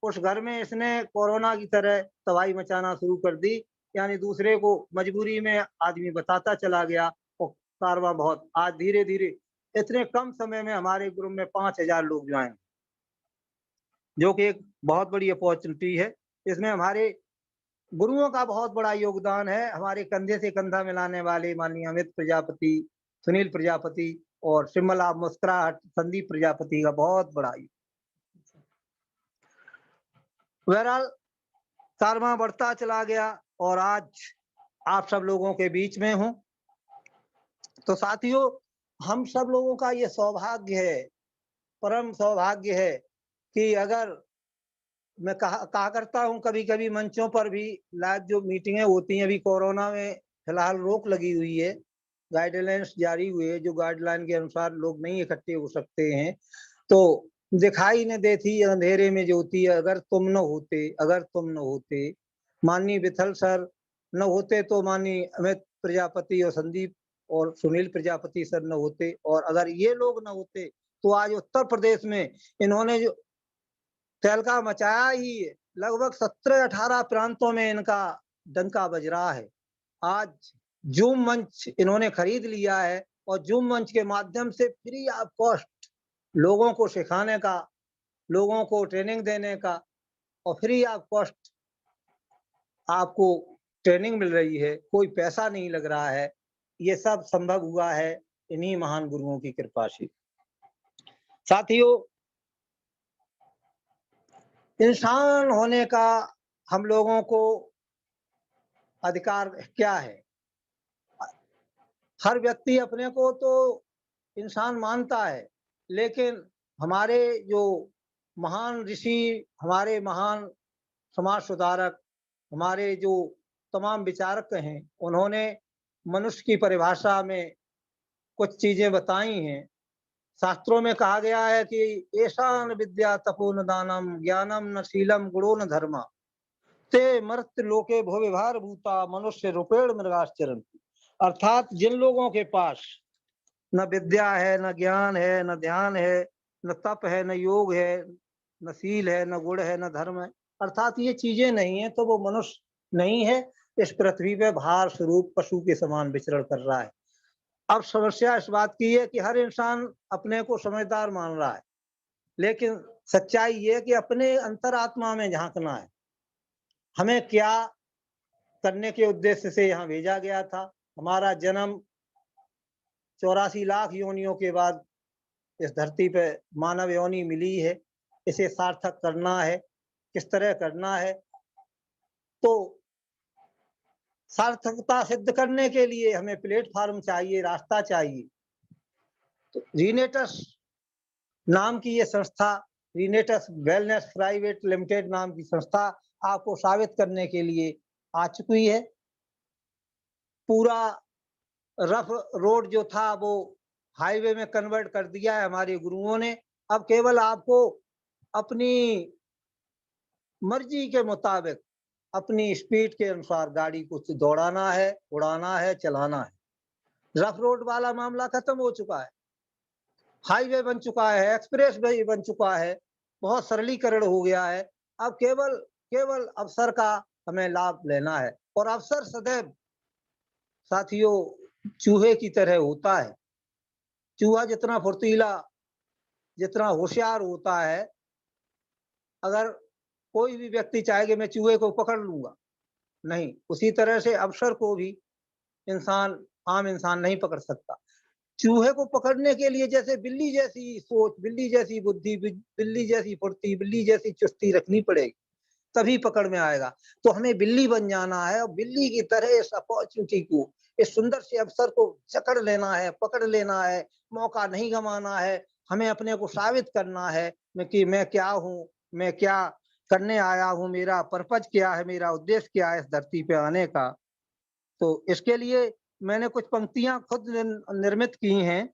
उस घर में इसने कोरोना की तरह तबाही मचाना शुरू कर दी, यानी दूसरे को मजबूरी में आदमी बताता चला गया और कारवां बहुत आज धीरे-धीरे इतने कम समय में हमारे ग्रुप में 5,000 लोग ज्वाइन, जो कि एक बहुत बड़ी अपॉर्च्युनिटी है। इसमें हमारे गुरुओं का बहुत बड़ा योगदान है, हमारे कंधे से कंधा मिलाने वाले माननीय अमित प्रजापति, सुनील प्रजापति और शिमला मुस्कुराहट संदीप प्रजापति का बहुत बड़ा बहरहाल कारवां बढ़ता चला गया और आज आप सब लोगों के बीच में हूँ। तो साथियों, हम सब लोगों का ये सौभाग्य है, परम सौभाग्य है कि अगर मैं कहा करता हूँ कभी-कभी मंचों पर भी, लाइव जो मीटिंगें होती हैं, अभी कोरोना में फिलहाल रोक लगी हुई है, गाइडलाइंस जारी हुए हैं, जो गाइडलाइन के अनुसार लोग नहीं इकट्ठे हो सकते हैं। तो दिखाई न देती अंधेरे में ज्योति, अगर तुम न होते, अगर तुम न होते। माननीय विठल सर न होते तो माननीय अमित प्रजापति और संदीप और सुनील प्रजापति सर न होते, और अगर ये लोग न होते तो आज उत्तर प्रदेश में इन्होंने जो तहलका मचाया ही है, लगभग 17-18 प्रांतों में इनका डंका बज रहा है। आज जूम मंच इन्होंने खरीद लिया है और जूम मंच के माध्यम से फ्री ऑफ कॉस्ट लोगों को सिखाने का, लोगों को ट्रेनिंग देने का और फ्री ऑफ कॉस्ट आपको ट्रेनिंग मिल रही है, कोई पैसा नहीं लग रहा है। ये सब संभव हुआ है इन्हीं महान गुरुओं की कृपा से। साथियों, इंसान होने का हम लोगों को अधिकार क्या है? हर व्यक्ति अपने को तो इंसान मानता है, लेकिन हमारे जो महान ऋषि, हमारे महान समाज सुधारक, हमारे जो तमाम विचारक हैं, उन्होंने मनुष्य की परिभाषा में कुछ चीज़ें बताई हैं। शास्त्रों में कहा गया है कि येषां विद्या तपो न दानम ज्ञानम न शीलम गुणो न धर्मा ते मर्त्य लोके भूविभार भूता मनुष्य रूपेण मृगाश्चरन्ति। अर्थात जिन लोगों के पास न विद्या है, न ज्ञान है, न ध्यान है, न तप है, न योग है, न शील है, न गुण है, न धर्म है, अर्थात ये चीजें नहीं है, तो वो मनुष्य नहीं है, इस पृथ्वी पे भार स्वरूप पशु के समान विचरण कर रहा है। अब समस्या इस बात की है कि हर इंसान अपने को समझदार मान रहा है, लेकिन सच्चाई ये है कि अपने अंतरात्मा में झांकना है। हमें क्या करने के उद्देश्य से यहाँ भेजा गया था, हमारा जन्म 84 लाख योनियों के बाद इस धरती पे मानव योनि मिली है। इसे सार्थक करना है, किस तरह करना है? तो सार्थकता सिद्ध करने के लिए हमें प्लेटफॉर्म चाहिए, रास्ता चाहिए। तो रीनेटस नाम की ये संस्था, रीनेटस वेलनेस प्राइवेट लिमिटेड नाम की संस्था आपको साबित करने के लिए आ चुकी है। पूरा रफ रोड जो था वो हाईवे में कन्वर्ट कर दिया है हमारे गुरुओं ने। अब केवल आपको अपनी मर्जी के मुताबिक, अपनी स्पीड के अनुसार गाड़ी को दौड़ाना है, उड़ाना है, चलाना है। रफ रोड वाला मामला खत्म हो चुका है, हाईवे बन चुका है, एक्सप्रेस वे बन चुका है, बहुत सरलीकरण हो गया है। अब केवल अवसर का हमें लाभ लेना है। और अवसर सदैव साथियों चूहे की तरह होता है। चूहा जितना फुर्तीला, जितना होशियार होता है, अगर कोई भी व्यक्ति चाहे कि मैं चूहे को पकड़ लूंगा, नहीं, उसी तरह से अवसर को भी आम इंसान नहीं पकड़ सकता। चूहे को पकड़ने के लिए जैसे बिल्ली जैसी सोच, बिल्ली जैसी बुद्धि, बिल्ली जैसी फुर्ती, बिल्ली जैसी चुस्ती रखनी पड़ेगी, तभी पकड़ में आएगा। तो हमें बिल्ली बन जाना है और बिल्ली की तरह इस अपॉर्चुनिटी को, इस सुंदर से अवसर को जकड़ लेना है, पकड़ लेना है, मौका नहीं गंवाना है। हमें अपने को साबित करना है कि मैं क्या हूँ, मैं क्या करने आया हूँ, मेरा पर्पज क्या है, मेरा उद्देश्य क्या है इस धरती पे आने का। तो इसके लिए मैंने कुछ पंक्तियां खुद निर्मित की हैं।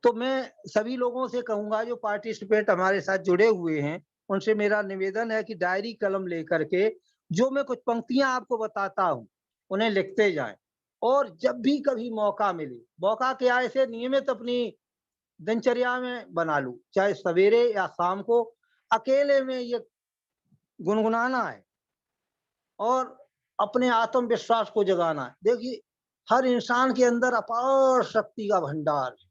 तो मैं सभी लोगों से कहूंगा जो पार्टिसिपेट हमारे साथ जुड़े हुए हैं, उनसे मेरा निवेदन है कि डायरी कलम लेकर के जो मैं कुछ पंक्तियां आपको बताता हूं उन्हें लिखते जाएं। और जब भी कभी मौका मिले, मौका क्या, ऐसे नियमित अपनी दिनचर्या में बना लूं, चाहे सवेरे या शाम को, अकेले में ये गुनगुनाना है और अपने आत्मविश्वास को जगाना है। देखिए, हर इंसान के अंदर अपार शक्ति का भंडार है।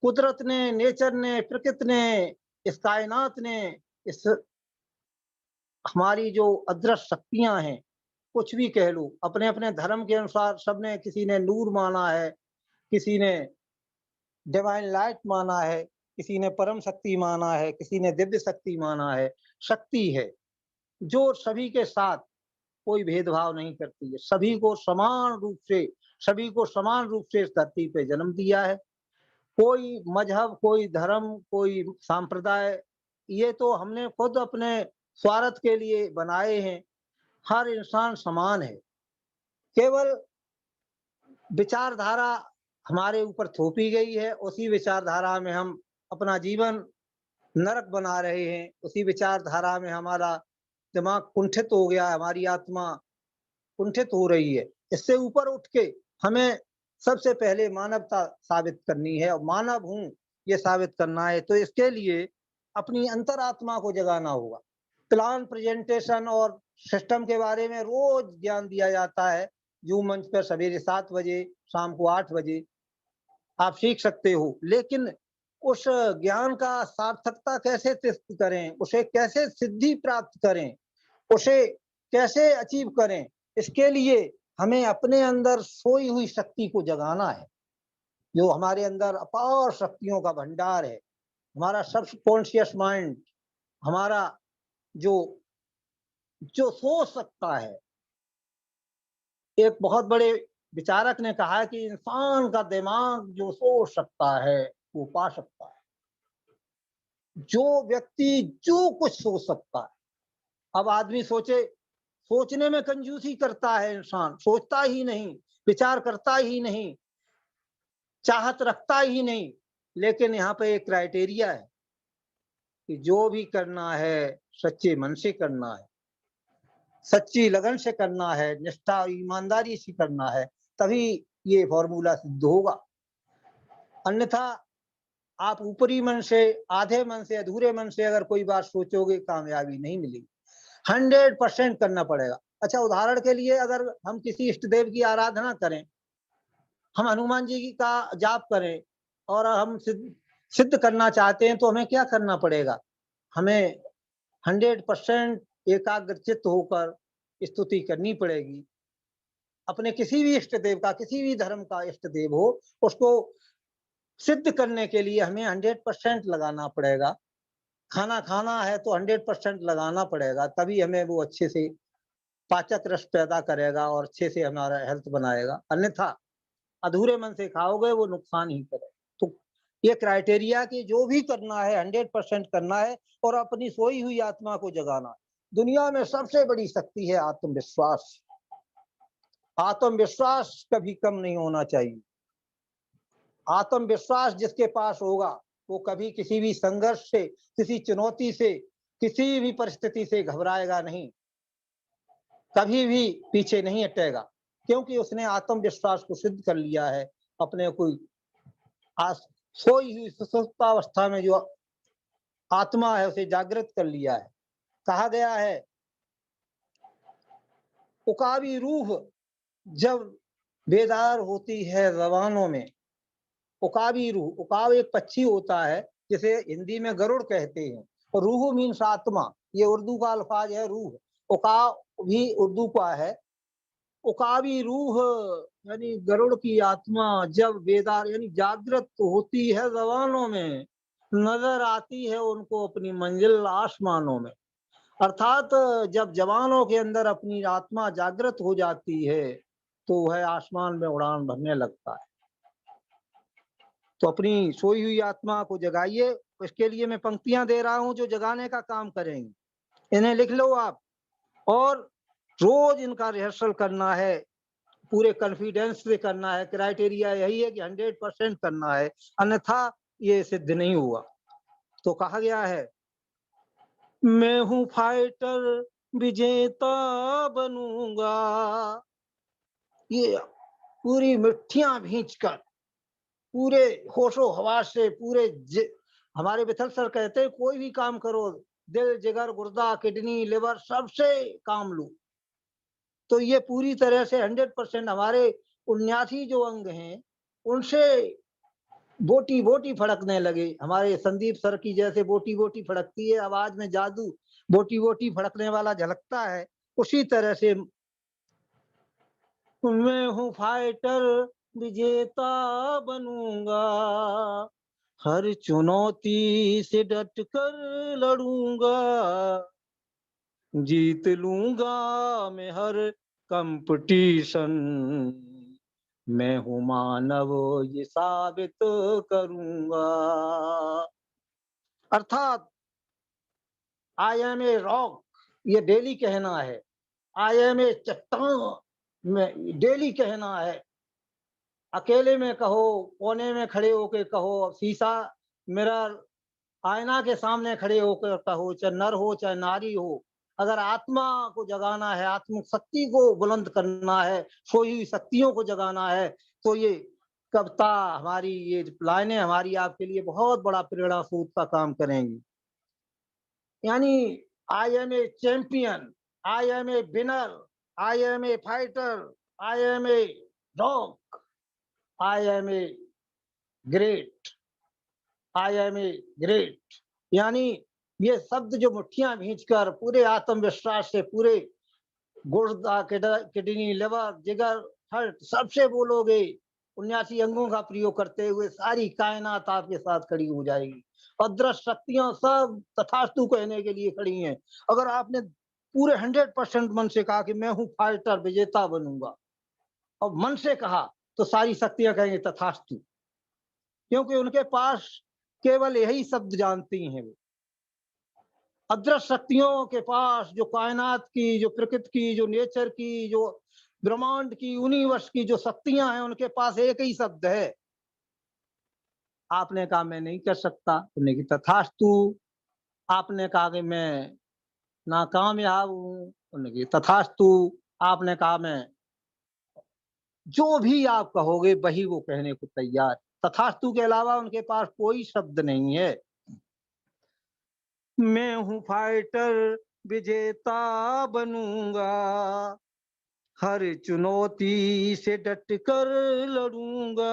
कुदरत ने, नेचर ने, प्रकृति ने, इस कायनात ने, इस हमारी जो अदृश्य शक्तियां हैं, कुछ भी कह लो, अपने अपने धर्म के अनुसार सबने, किसी ने नूर माना है, किसी ने डिवाइन लाइट माना है, किसी ने परम शक्ति माना है, किसी ने दिव्य शक्ति माना है। शक्ति है जो सभी के साथ कोई भेदभाव नहीं करती है, सभी को समान रूप से इस धरती पे जन्म दिया है। कोई मजहब, कोई धर्म, कोई सांप्रदाय, ये तो हमने खुद अपने स्वार्थ के लिए बनाए हैं। हर इंसान समान है, केवल विचारधारा हमारे ऊपर थोपी गई है, उसी विचारधारा में हम अपना जीवन नरक बना रहे हैं, उसी विचारधारा में हमारा दिमाग कुंठित हो गया, हमारी आत्मा कुंठित हो रही है। इससे ऊपर उठ के हमें सबसे पहले मानवता साबित करनी है और मानव हूं ये साबित करना है। तो इसके लिए अपनी अंतरात्मा को जगाना होगा। प्लान, प्रेजेंटेशन और सिस्टम के बारे में रोज ज्ञान दिया जाता है जूम मंच पर, सवेरे 7 बजे, शाम को 8 बजे आप सीख सकते हो। लेकिन उस ज्ञान का सार्थकता कैसे सिद्ध करें, उसे कैसे सिद्धि प्राप्त करें, उसे कैसे अचीव करें, इसके लिए हमें अपने अंदर सोई हुई शक्ति को जगाना है। जो हमारे अंदर अपार शक्तियों का भंडार है, हमारा सबकॉन्शियस माइंड, हमारा जो सोच सकता है। एक बहुत बड़े विचारक ने कहा कि इंसान का दिमाग जो सोच सकता है वो पा सकता है। जो व्यक्ति जो कुछ सोच सकता है, अब आदमी सोचने में कंजूसी करता है, इंसान सोचता ही नहीं, विचार करता ही नहीं, चाहत रखता ही नहीं। लेकिन यहाँ पे एक क्राइटेरिया है कि जो भी करना है सच्चे मन से करना है, सच्ची लगन से करना है, निष्ठा ईमानदारी से करना है, तभी ये फॉर्मूला सिद्ध होगा। अन्यथा आप ऊपरी मन से, आधे मन से, अधूरे मन से अगर कोई बात सोचोगे, कामयाबी नहीं मिलेगी। 100% करना पड़ेगा। अच्छा, उदाहरण के लिए अगर हम किसी इष्ट देव की आराधना करें, हम हनुमान जी का जाप करें और हम सिद्ध करना चाहते हैं, तो हमें क्या करना पड़ेगा? हमें 100% एकाग्रचित्त होकर स्तुति करनी पड़ेगी। अपने किसी भी इष्ट देव का, किसी भी धर्म का इष्ट देव हो, उसको सिद्ध करने के लिए हमें 100% लगाना पड़ेगा। खाना खाना है तो 100% लगाना पड़ेगा, तभी हमें वो अच्छे से पाचक रस पैदा करेगा और अच्छे से हमारा हेल्थ बनाएगा। अन्यथा अधूरे मन से खाओगे वो नुकसान ही करेगा। तो ये क्राइटेरिया कि जो भी करना है 100% करना है और अपनी सोई हुई आत्मा को जगाना है। दुनिया में सबसे बड़ी शक्ति है आत्मविश्वास। आत्मविश्वास कभी कम नहीं होना चाहिए। आत्मविश्वास जिसके पास होगा वो कभी किसी भी संघर्ष से, किसी चुनौती से, किसी भी परिस्थिति से घबराएगा नहीं, कभी भी पीछे नहीं हटेगा, क्योंकि उसने आत्मविश्वास को सिद्ध कर लिया है। अपने कोई सोई हुई सुषुप्तावस्था में जो आत्मा है उसे जागृत कर लिया है। कहा गया है उकाबी रूह जब बेदार होती है जवानों में। उकाबी रूह, उकाब एक पक्षी होता है जिसे हिंदी में गरुड़ कहते हैं, और रूह मीन्स आत्मा, ये उर्दू का अल्फाज है रूह। उकाब भी उर्दू का है। उकाबी रूह यानी गरुड़ की आत्मा जब बेदार यानी जागृत होती है जवानों में, नजर आती है उनको अपनी मंजिल आसमानों में। अर्थात जब जवानों के अंदर अपनी आत्मा जागृत हो जाती है तो वह आसमान में उड़ान भरने लगता है। तो अपनी सोई हुई आत्मा को जगाइए। इसके लिए मैं पंक्तियां दे रहा हूं जो जगाने का काम करेंगे, इन्हें लिख लो आप, और रोज इनका रिहर्सल करना है, पूरे कॉन्फिडेंस से करना है। क्राइटेरिया यही है कि 100% करना है, अन्यथा ये सिद्ध नहीं हुआ। तो कहा गया है मैं हूं फाइटर विजेता बनूंगा। ये पूरी मिट्टियां भींचकर, पूरे होशो हवास से, हमारे विठल सर कहते हैं कोई भी काम करो, दिल, जिगर, गुर्दा, किडनी, लिवर, सबसे काम लो। तो ये पूरी तरह से 100% हमारे 79 जो अंग हैं उनसे बोटी बोटी फड़कने लगे। हमारे संदीप सर की जैसे बोटी बोटी फड़कती है, आवाज में जादू बोटी बोटी फड़कने वाला झलकता है, उसी तरह से मैं हूँ फाइटर विजेता बनूंगा, हर चुनौती से डट कर लड़ूंगा, जीत लूंगा मैं हर कंपटीशन, मैं हूँ मानव ये साबित करूंगा। अर्थात आई एम ए रॉक, ये डेली कहना है। आई एम ए चट्टान में डेली कहना है। अकेले में कहो, कोने में खड़े होकर कहो, शीशा मिरर आईना के सामने खड़े होकर कहो, चाहे नर हो चाहे नारी हो। अगर आत्मा को जगाना है, आत्म शक्ति को बुलंद करना है, सोई हुई शक्तियों को जगाना है, तो ये कविता हमारी, ये लाइनें हमारी आपके लिए बहुत बड़ा प्रेरणा स्रोत का काम करेंगी। यानी I am a champion, I am a winner, I am a fighter, I am a rock, I am a great, I am a great. यानी ये शब्द जो मुट्ठियां भींचकर पूरे आत्मविश्वास से, पूरे गुर्दा, किडनी, लिवर, जिगर, हार्ट सबसे बोलोगे, 79 अंगों का प्रयोग करते हुए सारी कायनात आपके साथ खड़ी हो जाएगी। अदृश्य शक्तियां सब तथास्तु कहने के लिए खड़ी हैं। अगर आपने पूरे 100% मन से कहा कि मैं हूं फाइटर विजेता बनूंगा, और मन से कहा, तो सारी शक्तियां कहेंगे तथास्तु, क्योंकि उनके पास केवल यही शब्द जानती हैं। वो अदृश्य शक्तियों के पास जो कायनात की, जो प्रकृति की, जो नेचर की, जो ब्रह्मांड की, यूनिवर्स की जो शक्तियां हैं, उनके पास एक ही शब्द है। आपने कहा मैं नहीं कर सकता, उन्होंने कहा तथास्तु। आपने कहा कि मैं नाकामयाब हूं, उन्होंने कहा तथास्तु। आपने कहा मैं, जो भी आप कहोगे वही वो कहने को तैयार। तथास्तु के अलावा उनके पास कोई शब्द नहीं है। मैं हूं फाइटर विजेता बनूंगा, हर चुनौती से डट कर लड़ूंगा,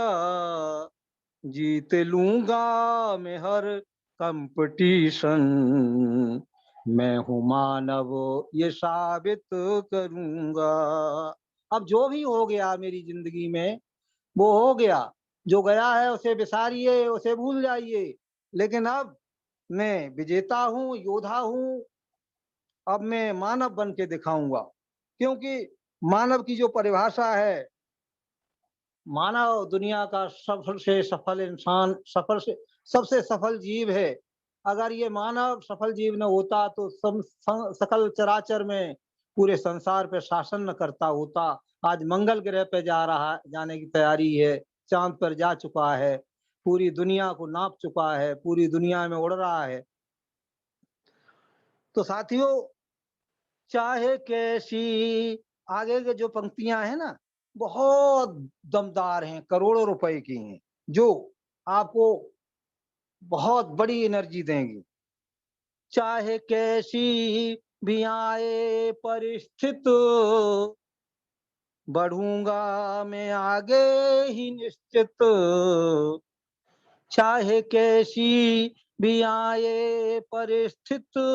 जीत लूंगा मैं हर कंपटीशन, मैं हूं मानव ये साबित करूंगा। अब जो भी हो गया मेरी जिंदगी में वो हो गया, जो गया है उसे बिसारिए, उसे भूल जाइए। लेकिन अब मैं विजेता हूँ, योद्धा हूँ। अब मैं मानव बन के दिखाऊंगा, क्योंकि मानव की जो परिभाषा है, मानव दुनिया का सबसे सफल इंसान, सबसे सफल जीव है। अगर ये मानव सफल जीव न होता तो सकल चराचर में पूरे संसार पे शासन न करता होता। आज मंगल ग्रह पे जाने की तैयारी है, चांद पर जा चुका है, पूरी दुनिया को नाप चुका है, पूरी दुनिया में उड़ रहा है। तो साथियों, चाहे कैसी, आगे के जो पंक्तियां हैं ना, बहुत दमदार हैं, करोड़ों रुपए की हैं, जो आपको बहुत बड़ी एनर्जी देंगी। चाहे कैसी भी आए परिस्थिति, बढ़ूंगा मैं आगे ही निश्चित। चाहे कैसी भी आए परिस्थिति,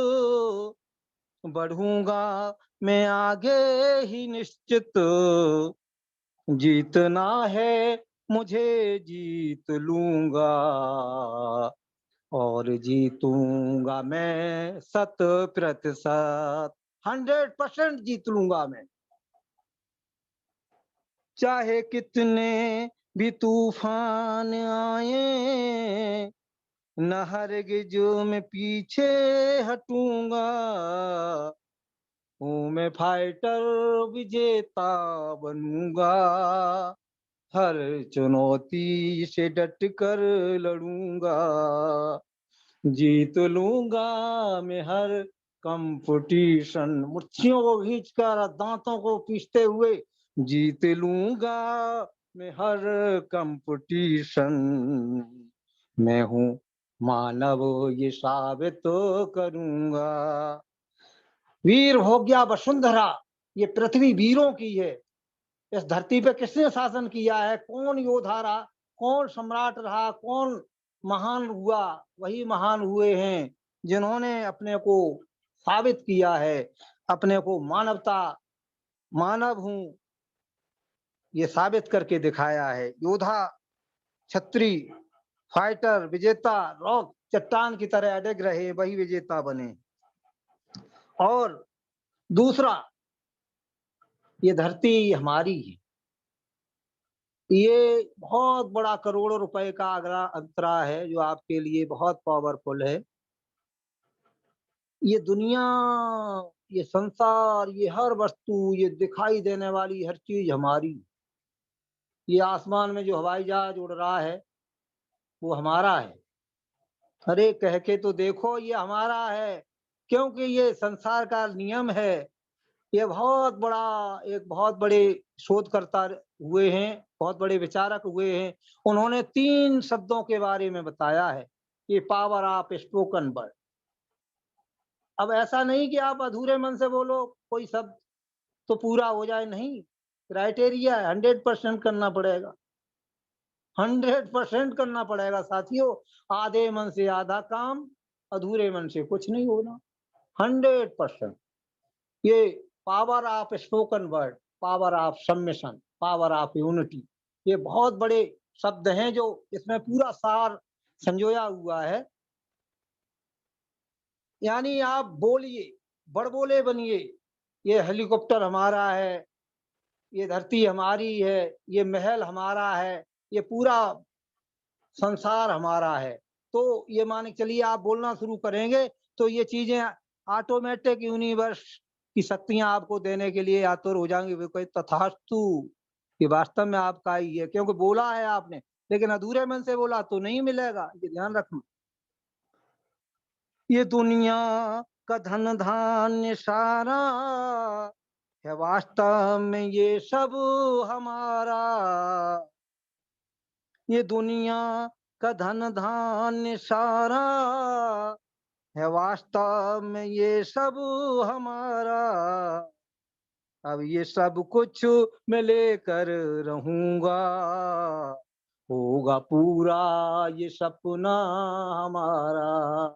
बढ़ूंगा मैं आगे ही निश्चित। जीतना है मुझे, जीत लूंगा, और जीतूंगा मैं 100%, 100% जीत लूंगा मैं। चाहे कितने भी तूफान आए, न हरगिज मैं पीछे हटूंगा। हूँ मैं फाइटर, विजेता बनूंगा, हर चुनौती से डट कर लड़ूंगा। जीत लूंगा मैं हर कंपटीशन, मुट्ठियों को खींचकर दांतों को पीसते हुए जीत लूंगा मैं हर कंपटीशन। मैं हूँ मानव, ये साबित करूंगा। वीर हो गया वसुंधरा, ये पृथ्वी वीरों की है। इस धरती पे किसने शासन किया है, कौन योद्धा रहा, कौन सम्राट रहा, कौन महान हुआ? वही महान हुए हैं जिन्होंने अपने को साबित किया है, अपने को मानव हूं ये साबित करके दिखाया है। योद्धा, छत्री, फाइटर, विजेता, रॉक चट्टान की तरह अडग रहे, वही विजेता बने। और दूसरा, ये धरती हमारी है। ये बहुत बड़ा करोड़ों रुपए का अगला अंतरा है जो आपके लिए बहुत पावरफुल है। ये दुनिया, ये संसार, ये हर वस्तु, ये दिखाई देने वाली हर चीज हमारी। ये आसमान में जो हवाई जहाज उड़ रहा है वो हमारा है। अरे कह के तो देखो, ये हमारा है, क्योंकि ये संसार का नियम है। ये बहुत बड़े शोधकर्ता हुए हैं, बहुत बड़े विचारक हुए हैं। उन्होंने 3 शब्दों के बारे में बताया है, ये पावर ऑफ स्पोकन वर्ड। अब ऐसा नहीं कि आप अधूरे मन से बोलो कोई शब्द तो पूरा हो जाए, नहीं। क्राइटेरिया है, 100% करना पड़ेगा, 100% करना पड़ेगा साथियों। आधे मन से आधा काम, अधूरे मन से कुछ नहीं होना। 100%। ये power of spoken word, power of submission, power of unity, ये बहुत बड़े शब्द हैं जो इसमें पूरा सार संजोया हुआ है। यानी आप बोलिए, बड़बोले बनिए, ये हेलीकॉप्टर हमारा है, ये धरती हमारी है, ये महल हमारा है, ये पूरा संसार हमारा है। तो ये मान के चलिए, आप बोलना शुरू करेंगे तो ये चीजें ऑटोमेटिक यूनिवर्स की शक्तियां आपको देने के लिए आतुर हो जाएंगी। वो कोई तथास्तु, ये वास्तव में आपका ही है, क्योंकि बोला है आपने। लेकिन अधूरे मन से बोला तो नहीं मिलेगा, ये ध्यान रखना। ये दुनिया का धन धान्य सारा है, वास्तव में ये सब हमारा। ये दुनिया का धन धान्य सारा है, वास्तव में ये सब हमारा। अब ये सब कुछ मैं लेकर रहूंगा, होगा पूरा ये सपना हमारा।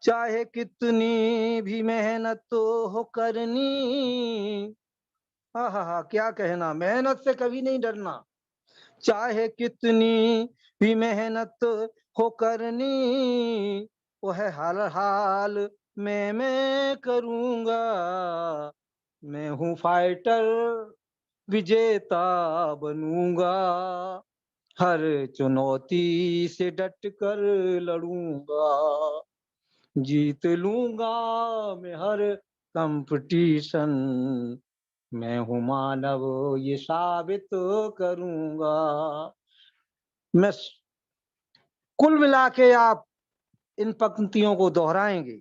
चाहे कितनी भी मेहनत हो करनी, हाँ हाँ हाँ, क्या कहना, मेहनत से कभी नहीं डरना, चाहे कितनी भी मेहनत हो करनी, वो है हर हाल में मैं करूँगा, मैं हूँ फाइटर, विजेता बनूँगा, हर चुनौती से डट कर लड़ूँगा, जीत लूँगा मैं हर कंपटीशन, मैं हूँ मानव ये साबित करूँगा। मैं कुल मिला के आप इन पंक्तियों को दोहराएंगे,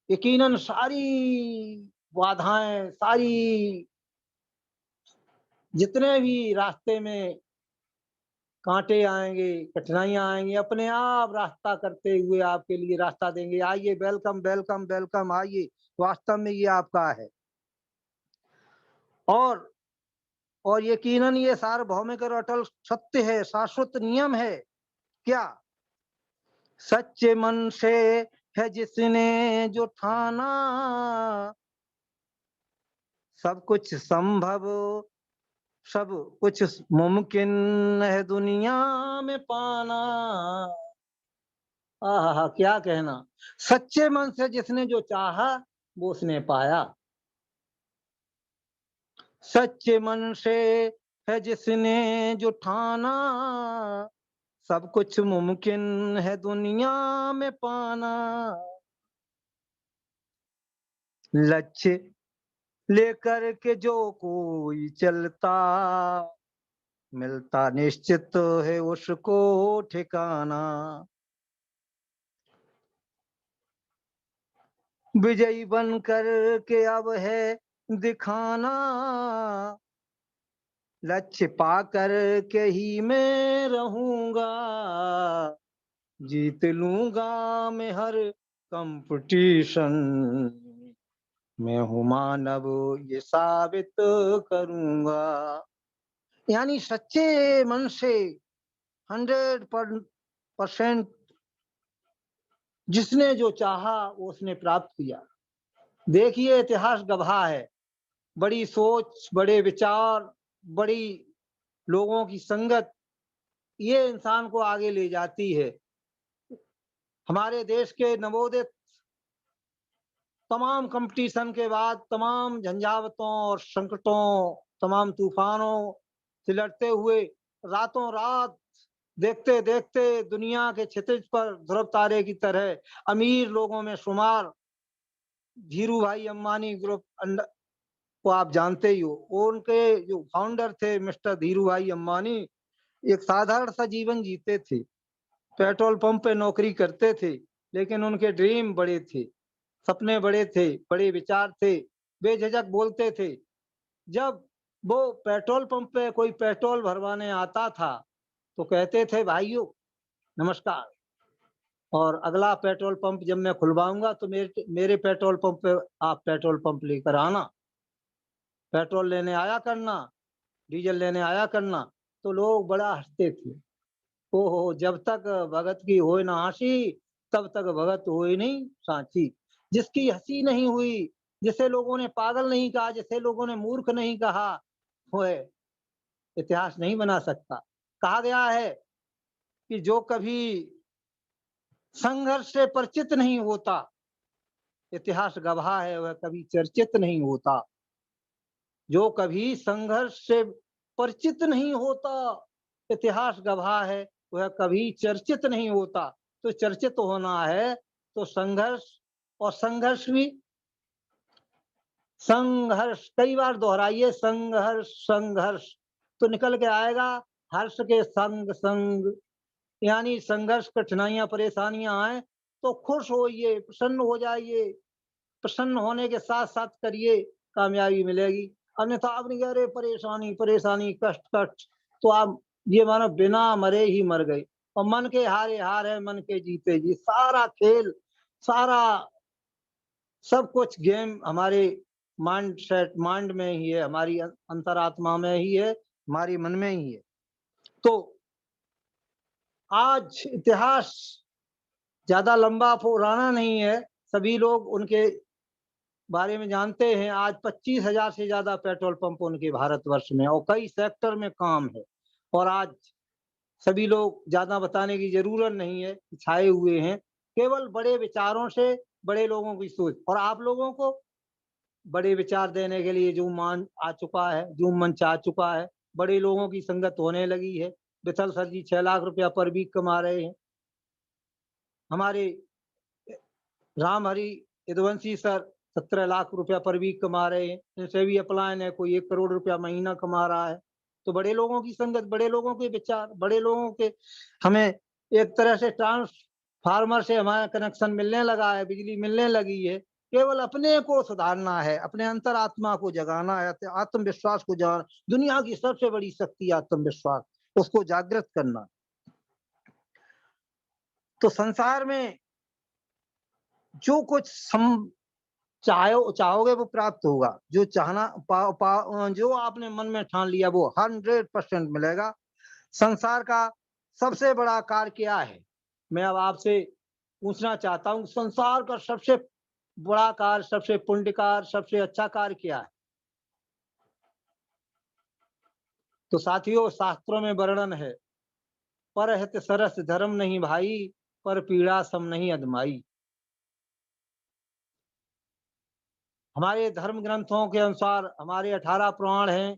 यकीनन सारी बाधाएं, सारी जितने भी रास्ते में कांटे आएंगे, कठिनाइयां आएंगी, अपने आप रास्ता करते हुए आपके लिए रास्ता देंगे। आइए, वेलकम वेलकम वेलकम, आइए, वास्तव में ये आपका है। और यकीनन ये सार्वभौमिक और अटल सत्य है, शाश्वत नियम है। क्या? सच्चे मन से है जिसने जो ठाना, सब कुछ संभव, सब कुछ मुमकिन है दुनिया में पाना। आहा, क्या कहना, सच्चे मन से जिसने जो चाहा वो उसने पाया, सच्चे मन से है जिसने जो ठाना, सब कुछ मुमकिन है दुनिया में पाना, लक्ष्य लेकर के जो कोई चलता, मिलता निश्चित है उसको ठिकाना, विजयी बन कर के अब है दिखाना, लक्ष्य पा कर के ही मैं रहूंगा, जीत लूंगा मैं हर कंपटीशन, मैं हूँ मानव ये साबित करूंगा। यानी सच्चे मन से 100% जिसने जो चाहा वो उसने प्राप्त किया। देखिए, इतिहास गवाह है, बड़ी सोच, बड़े विचार, बड़ी लोगों की संगत, ये इंसान को आगे ले जाती है। हमारे देश के नवोदित तमाम कंपटीशन के बाद, तमाम झंझावतों और संकटों, तमाम तूफानों से लड़ते हुए, रातों रात देखते देखते दुनिया के क्षितिज पर ध्रुव तारे की तरह अमीर लोगों में शुमार धीरू भाई अंबानी ग्रुप को आप जानते ही हो। उनके जो फाउंडर थे मिस्टर धीरू भाई अंबानी, एक साधारण सा जीवन जीते थे, पेट्रोल पंप पे नौकरी करते थे, लेकिन उनके ड्रीम बड़े थे, सपने बड़े थे, बड़े विचार थे, बेझिझक बोलते थे। जब वो पेट्रोल पंप पे कोई पेट्रोल भरवाने आता था तो कहते थे, भाइयों नमस्कार, और अगला पेट्रोल पंप जब मैं खुलवाऊंगा तो मेरे पेट्रोल पंप पे आप पेट्रोल पंप लेकर आना, पेट्रोल लेने आया करना, डीजल लेने आया करना। तो लोग बड़ा हंसते थे, ओहो, जब तक भगत की होए ना हंसी, तब तक भगत होए नहीं सांची। जिसकी हंसी नहीं हुई, जिसे लोगों ने पागल नहीं कहा, जिसे लोगों ने मूर्ख नहीं कहा, वह इतिहास नहीं बना सकता। कहा गया है कि जो कभी संघर्ष से परिचित नहीं होता, इतिहास गवाह है, वह कभी चर्चित नहीं होता। जो कभी संघर्ष से परिचित नहीं होता, इतिहास गवाह है, वह कभी चर्चित नहीं होता। तो चर्चित होना है तो संघर्ष, और संघर्ष भी, संघर्ष कई बार दोहराइए, संघर्ष संघर्ष, तो निकल के आएगा हर्ष के संग संग। यानी संघर्ष, कठिनाइयां, परेशानियां आए तो खुश होइए, प्रसन्न हो जाइए, प्रसन्न होने के साथ साथ करिए, कामयाबी मिलेगी। अन्यथा आप नहीं कह रहे परेशानी परेशानी, कष्ट कष्ट, तो आप ये मानो बिना मरे ही मर गए। और मन के हारे हार है, मन के जीते जी, सारा खेल, सारा सब कुछ गेम हमारे माइंड सेट, माइंड में ही है, हमारी अंतरात्मा में ही है, हमारी मन में ही है। तो आज इतिहास ज्यादा लंबा पुराना नहीं है, सभी लोग उनके बारे में जानते हैं। आज 25,000 से ज्यादा पेट्रोल पंप उनके भारतवर्ष में, और कई सेक्टर में काम है। और आज सभी लोग, ज्यादा बताने की जरूरत नहीं है, छाए हुए हैं केवल बड़े विचारों से, बड़े लोगों की सोच। और आप लोगों को बड़े विचार देने के लिए जूम मान आ चुका है, जूम मंच आ चुका है, बड़े लोगों की संगत होने लगी है। विठल सर जी 6 लाख रुपया पर वीक कमा रहे हैं। हमारे राम हरि यदुवंशी सर 17 लाख रुपया पर वीक कमा रहे हैं। इनसे भी अपलायन है, कोई 1 करोड़ रुपया महीना कमा रहा है। तो बड़े लोगों की संगत, बड़े लोगों के विचार, बड़े लोगों के, हमें एक तरह से ट्रांसफार्मर से हमारा कनेक्शन मिलने लगा है, बिजली मिलने लगी है। केवल अपने को सुधारना है, अपने अंतरात्मा को जगाना है, आत्मविश्वास को जगाना। दुनिया की सबसे बड़ी शक्ति आत्मविश्वास, उसको जागृत करना। तो संसार में जो कुछ चाहोगे वो प्राप्त होगा। जो चाहना जो आपने मन में ठान लिया वो 100% मिलेगा। संसार का सबसे बड़ा कार्य क्या है? मैं अब आपसे पूछना चाहता हूँ, संसार का सबसे बड़ा कार्य, सबसे पुण्य कार्य, सबसे अच्छा कार्य क्या है? तो साथियों, शास्त्रों में वर्णन है, परहित सरस धर्म नहीं भाई, पर पीड़ा सम नहीं अदमाई। हमारे धर्म ग्रंथों के अनुसार हमारे 18 पुराण हैं,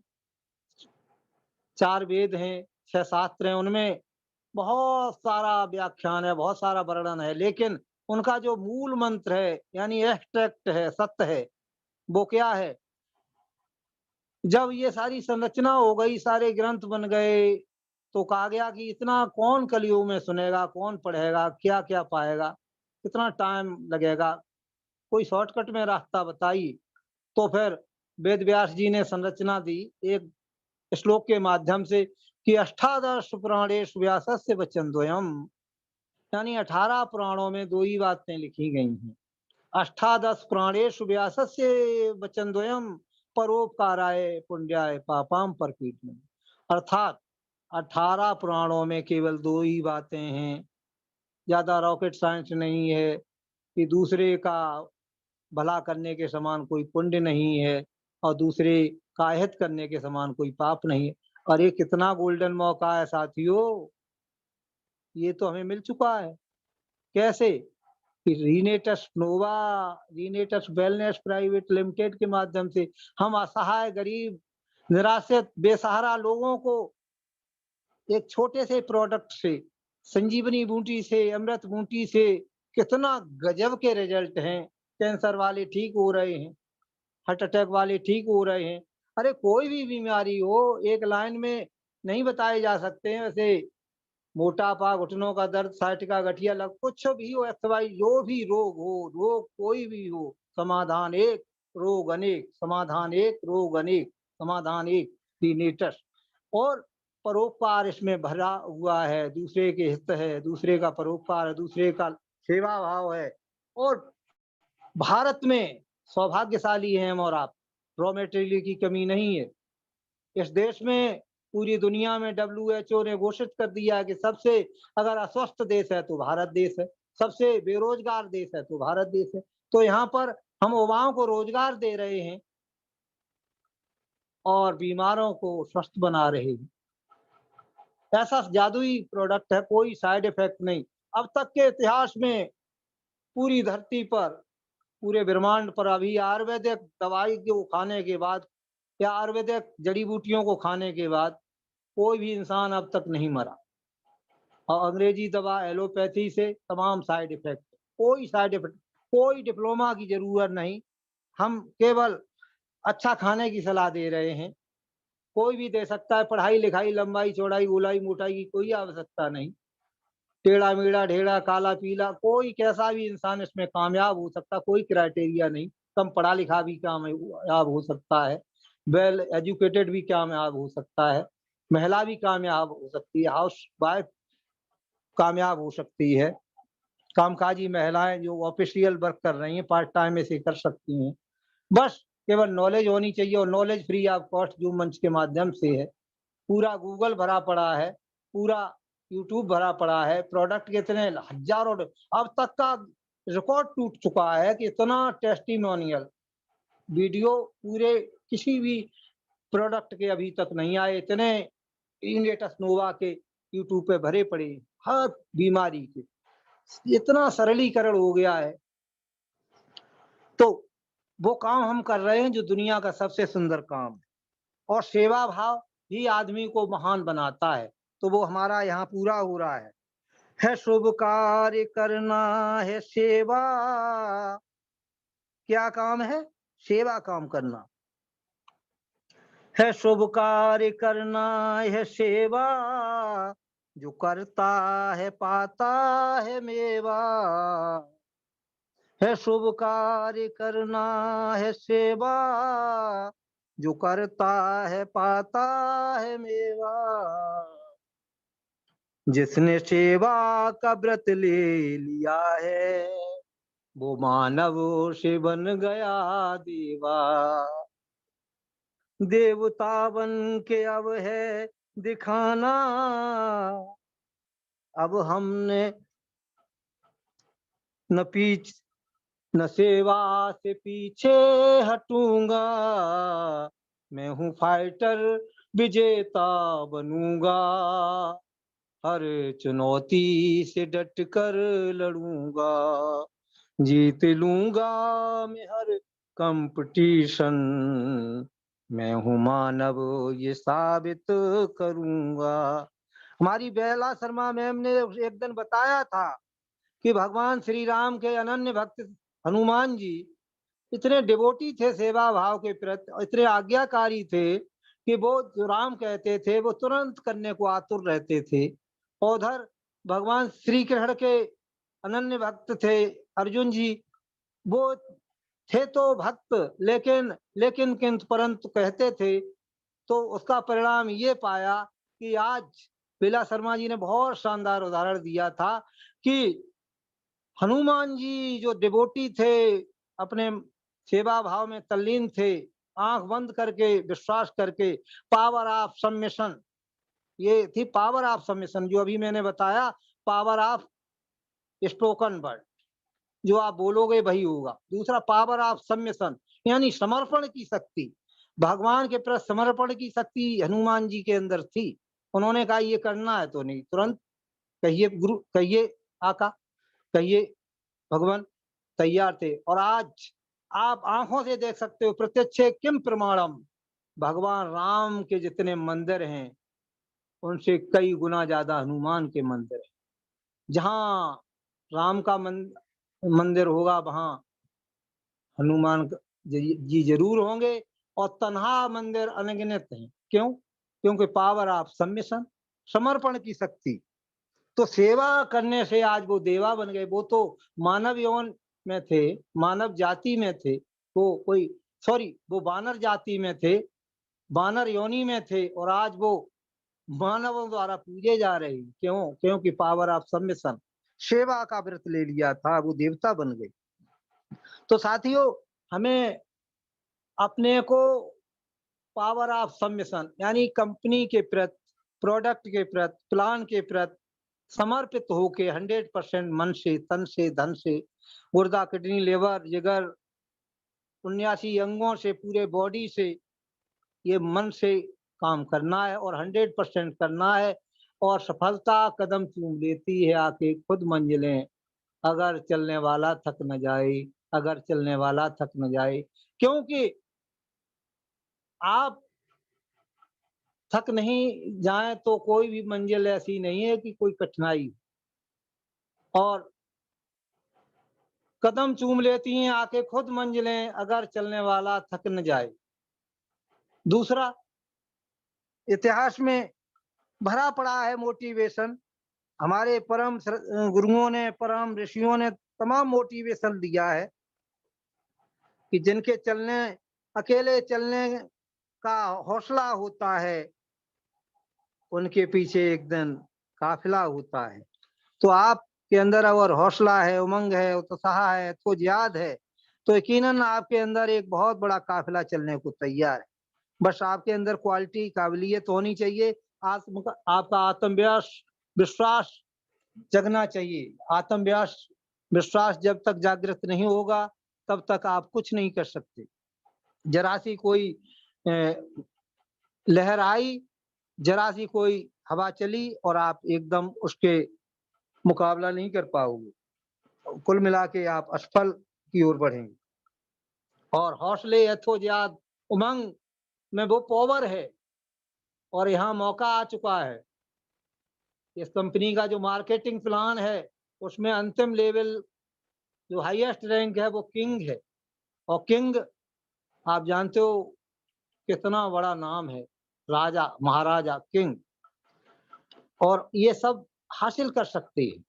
4 वेद हैं, 6 शास्त्र हैं, उनमें बहुत सारा व्याख्यान है, बहुत सारा वर्णन है। लेकिन उनका जो मूल मंत्र है, यानी एक्सट्रैक्ट है, सत्य है, वो क्या है? जब ये सारी संरचना हो गई, सारे ग्रंथ बन गए, तो कहा गया कि इतना कौन कलयुग में सुनेगा, कौन पढ़ेगा, क्या क्या पाएगा, कितना टाइम लगेगा, कोई शॉर्टकट में रास्ता बताइए। तो फिर वेद व्यास जी ने संरचना दी एक श्लोक के माध्यम से कि अष्टादश पुराणेषु व्यासस्य वचनद्वयम्, यानी 18 पुराणों में 2 ही बातें लिखी गई हैं। अष्टादश पुराणेषु व्यासस्य वचनद्वयम्, परोपकाराय पुण्याय पापाम परपीडनम्। अर्थात 18 पुराणों में केवल 2 ही बातें हैं। ज्यादा रॉकेट साइंस नहीं है कि दूसरे का भला करने के समान कोई पुण्य नहीं है और दूसरे का हित करने के समान कोई पाप नहीं है। और ये कितना गोल्डन मौका है साथियों, ये तो हमें मिल चुका है। कैसे? कि रीनेटस नोवा, रीनेटस वेलनेस प्राइवेट लिमिटेड के माध्यम से हम असहाय, गरीब, निराश्रित, बेसहारा लोगों को एक छोटे से प्रोडक्ट से, संजीवनी बूटी से, अमृत बूटी से कितना गजब के रिजल्ट हैं। कैंसर वाले ठीक हो रहे हैं, हार्ट अटैक वाले ठीक हो रहे हैं। अरे कोई भी बीमारी हो, एक लाइन में नहीं बताए जा सकते हैं। वैसे मोटापा, घुटनों का दर्द, साइटिका, गठिया लग, कुछ भी हो, एक्सवाई जो भी रोग हो, रोग कोई भी हो, समाधान एक, रोग अनेक, समाधान एक, रोग अनेक, समाधान एक, रीनेटस। और परोपकार इसमें भरा हुआ है, दूसरे के हित है, दूसरे का परोपकार है, दूसरे का सेवा भाव है। और भारत में सौभाग्यशाली हैं हम और आप, रॉ मटेरियल की कमी नहीं है। इस देश में, पूरी दुनिया में WHO ने घोषित कर दिया है कि सबसे अगर अस्वस्थ देश है तो भारत देश है, सबसे बेरोजगार देश है तो भारत देश है। तो यहाँ पर हम युवाओं को रोजगार दे रहे हैं और बीमारों को स्वस्थ बना रहे हैं। ऐसा जादुई प्रोडक्ट है, कोई साइड इफेक्ट नहीं। अब तक के इतिहास में पूरी धरती पर, पूरे ब्रह्मांड पर अभी आयुर्वेदिक दवाई को खाने के बाद या आयुर्वेदिक जड़ी बूटियों को खाने के बाद कोई भी इंसान अब तक नहीं मरा। और अंग्रेजी दवा, एलोपैथी से तमाम साइड इफेक्ट, कोई साइड इफेक्ट, कोई डिप्लोमा की जरूरत नहीं। हम केवल अच्छा खाने की सलाह दे रहे हैं। कोई भी दे सकता है, पढ़ाई लिखाई, लंबाई चौड़ाई, गोलाई मोटाई की कोई आवश्यकता नहीं। टेढ़ा मेढ़ा, ढेढ़ा, काला पीला, कोई कैसा भी इंसान इसमें कामयाब हो सकता, कोई क्राइटेरिया नहीं। कम पढ़ा लिखा भी कामयाब हो सकता है, वेल एजुकेटेड भी कामयाब हो सकता है, महिला भी कामयाब हो सकती है, हाउस वाइफ कामयाब हो सकती है, कामकाजी महिलाएं जो ऑफिशियल वर्क कर रही हैं पार्ट टाइम इसे कर सकती हैं। बस केवल नॉलेज होनी चाहिए, और नॉलेज फ्री ऑफ कॉस्ट जो मंच के माध्यम से है। पूरा गूगल भरा पड़ा है, पूरा यूट्यूब भरा पड़ा है, प्रोडक्ट कितने हजारों अब तक का रिकॉर्ड टूट चुका है कि इतना टेस्टिमोनियल वीडियो पूरे किसी भी प्रोडक्ट के अभी तक नहीं आए, इतने इनलेटस नोवा के यूट्यूब पे भरे पड़े हैं, हर बीमारी के इतना सरलीकरण हो गया है। तो वो काम हम कर रहे हैं जो दुनिया का सबसे सुंदर काम है, और सेवा भाव ही आदमी को महान बनाता है, तो वो हमारा यहाँ पूरा हो रहा है शुभ कार्य करना है सेवा। क्या काम है? सेवा काम करना है, शुभ कार्य करना है सेवा, जो करता है पाता है मेवा। है शुभ कार्य करना है सेवा, जो करता है पाता है मेवा। जिसने सेवा का व्रत ले लिया है, वो मानव से बन गया देवा। देवता बन के अब है दिखाना, अब हमने न सेवा से पीछे हटूंगा, मैं हूँ फाइटर विजेता बनूंगा, हर चुनौती से डट कर लड़ूंगा, जीत लूंगा मैं हर कंपटीशन, मैं हूँ मानव ये साबित करूंगा। हमारी बेला शर्मा मैम ने एक दिन बताया था कि भगवान श्री राम के अनन्य भक्त हनुमान जी इतने डिवोटी थे सेवा भाव के प्रति, इतने आज्ञाकारी थे कि वो जो राम कहते थे वो तुरंत करने को आतुर रहते थे। और उधर भगवान श्री कृष्ण के अनन्य भक्त थे अर्जुन जी, वो थे तो भक्त लेकिन किंतु परंतु कहते थे। तो उसका परिणाम ये पाया कि आज बेला शर्मा जी ने बहुत शानदार उदाहरण दिया था कि हनुमान जी जो डिवोटी थे, अपने सेवा भाव में तल्लीन थे, आंख बंद करके विश्वास करके, पावर ऑफ सबमिशन, ये थी पावर ऑफ सबमिशन जो अभी मैंने बताया, पावर ऑफ स्पोकन वर्ड, जो आप बोलोगे वही होगा। दूसरा पावर ऑफ सबमिशन यानी समर्पण की शक्ति, भगवान के प्रति समर्पण की शक्ति हनुमान जी के अंदर थी। उन्होंने कहा ये करना है तो नहीं, तुरंत कहिए गुरु, कहिए आका, कहिए भगवान, तैयार थे। और आज आप आंखों से देख सकते हो, प्रत्यक्ष किम प्रमाणम, भगवान राम के जितने मंदिर हैं उनसे कई गुना ज्यादा हनुमान के मंदिर हैं। जहां राम का मंदिर होगा वहां हनुमान जी जरूर होंगे, और तन्हा मंदिर अनगिनत हैं। क्यों? क्योंकि पावर ऑफ सबमिशन, समर्पण की शक्ति। तो सेवा करने से आज वो देवा बन गए। वो तो मानव यौन में थे, मानव जाति में थे, वो वानर जाति में थे, वानर योनि में थे, और आज वो मानवों द्वारा पूजे जा रहे हैं। क्यों? क्योंकि पावर ऑफ सबमिशन, सेवा का व्रत ले लिया था, वो देवता बन गए। तो साथियों, हमें अपने को पावर ऑफ सबमिशन यानी कंपनी के प्रति, प्रोडक्ट के प्रति, प्लान के प्रति समर्पित होके 100% मन से, तन से, धन से, गुर्दा, किडनी, लिवर, जिगर, 79 अंगों से, पूरे बॉडी से, ये मन से काम करना है और 100% करना है। और सफलता कदम चूम लेती है आके खुद मंजिलें, अगर चलने वाला थक न जाए, अगर चलने वाला थक न जाए। क्योंकि आप थक नहीं जाए तो कोई भी मंजिल ऐसी नहीं है कि कोई कठिनाई, और कदम चूम लेती हैं आके खुद मंजिलें, अगर चलने वाला थक न जाए। दूसरा, इतिहास में भरा पड़ा है मोटिवेशन, हमारे परम गुरुओं ने, परम ऋषियों ने तमाम मोटिवेशन दिया है कि जिनके चलने, अकेले चलने का हौसला होता है, उनके पीछे एक दिन काफिला होता है। तो आपके अंदर अगर हौसला है, उमंग है, उत्साह है, तो याद है, तो यकीनन आपके अंदर एक बहुत बड़ा काफिला चलने को तैयार है। बस आपके अंदर क्वालिटी, काबिलियत होनी चाहिए, आपका विश्वास जगना चाहिए। विश्वास जब तक जागृत नहीं होगा तब तक आप कुछ नहीं कर सकते। जरा सी कोई लहर आई, जरा सी कोई हवा चली और आप एकदम उसके मुकाबला नहीं कर पाओगे। कुल मिला के आप असफल की ओर बढ़ेंगे। और हौसले, यथोजियाद, उमंग में वो पावर है और यहाँ मौका आ चुका है। इस कंपनी का जो मार्केटिंग प्लान है उसमें अंतिम लेवल जो हाईएस्ट रैंक है वो किंग है। और किंग आप जानते हो कितना बड़ा नाम है, राजा, महाराजा, किंग। और ये सब हासिल कर सकते हैं।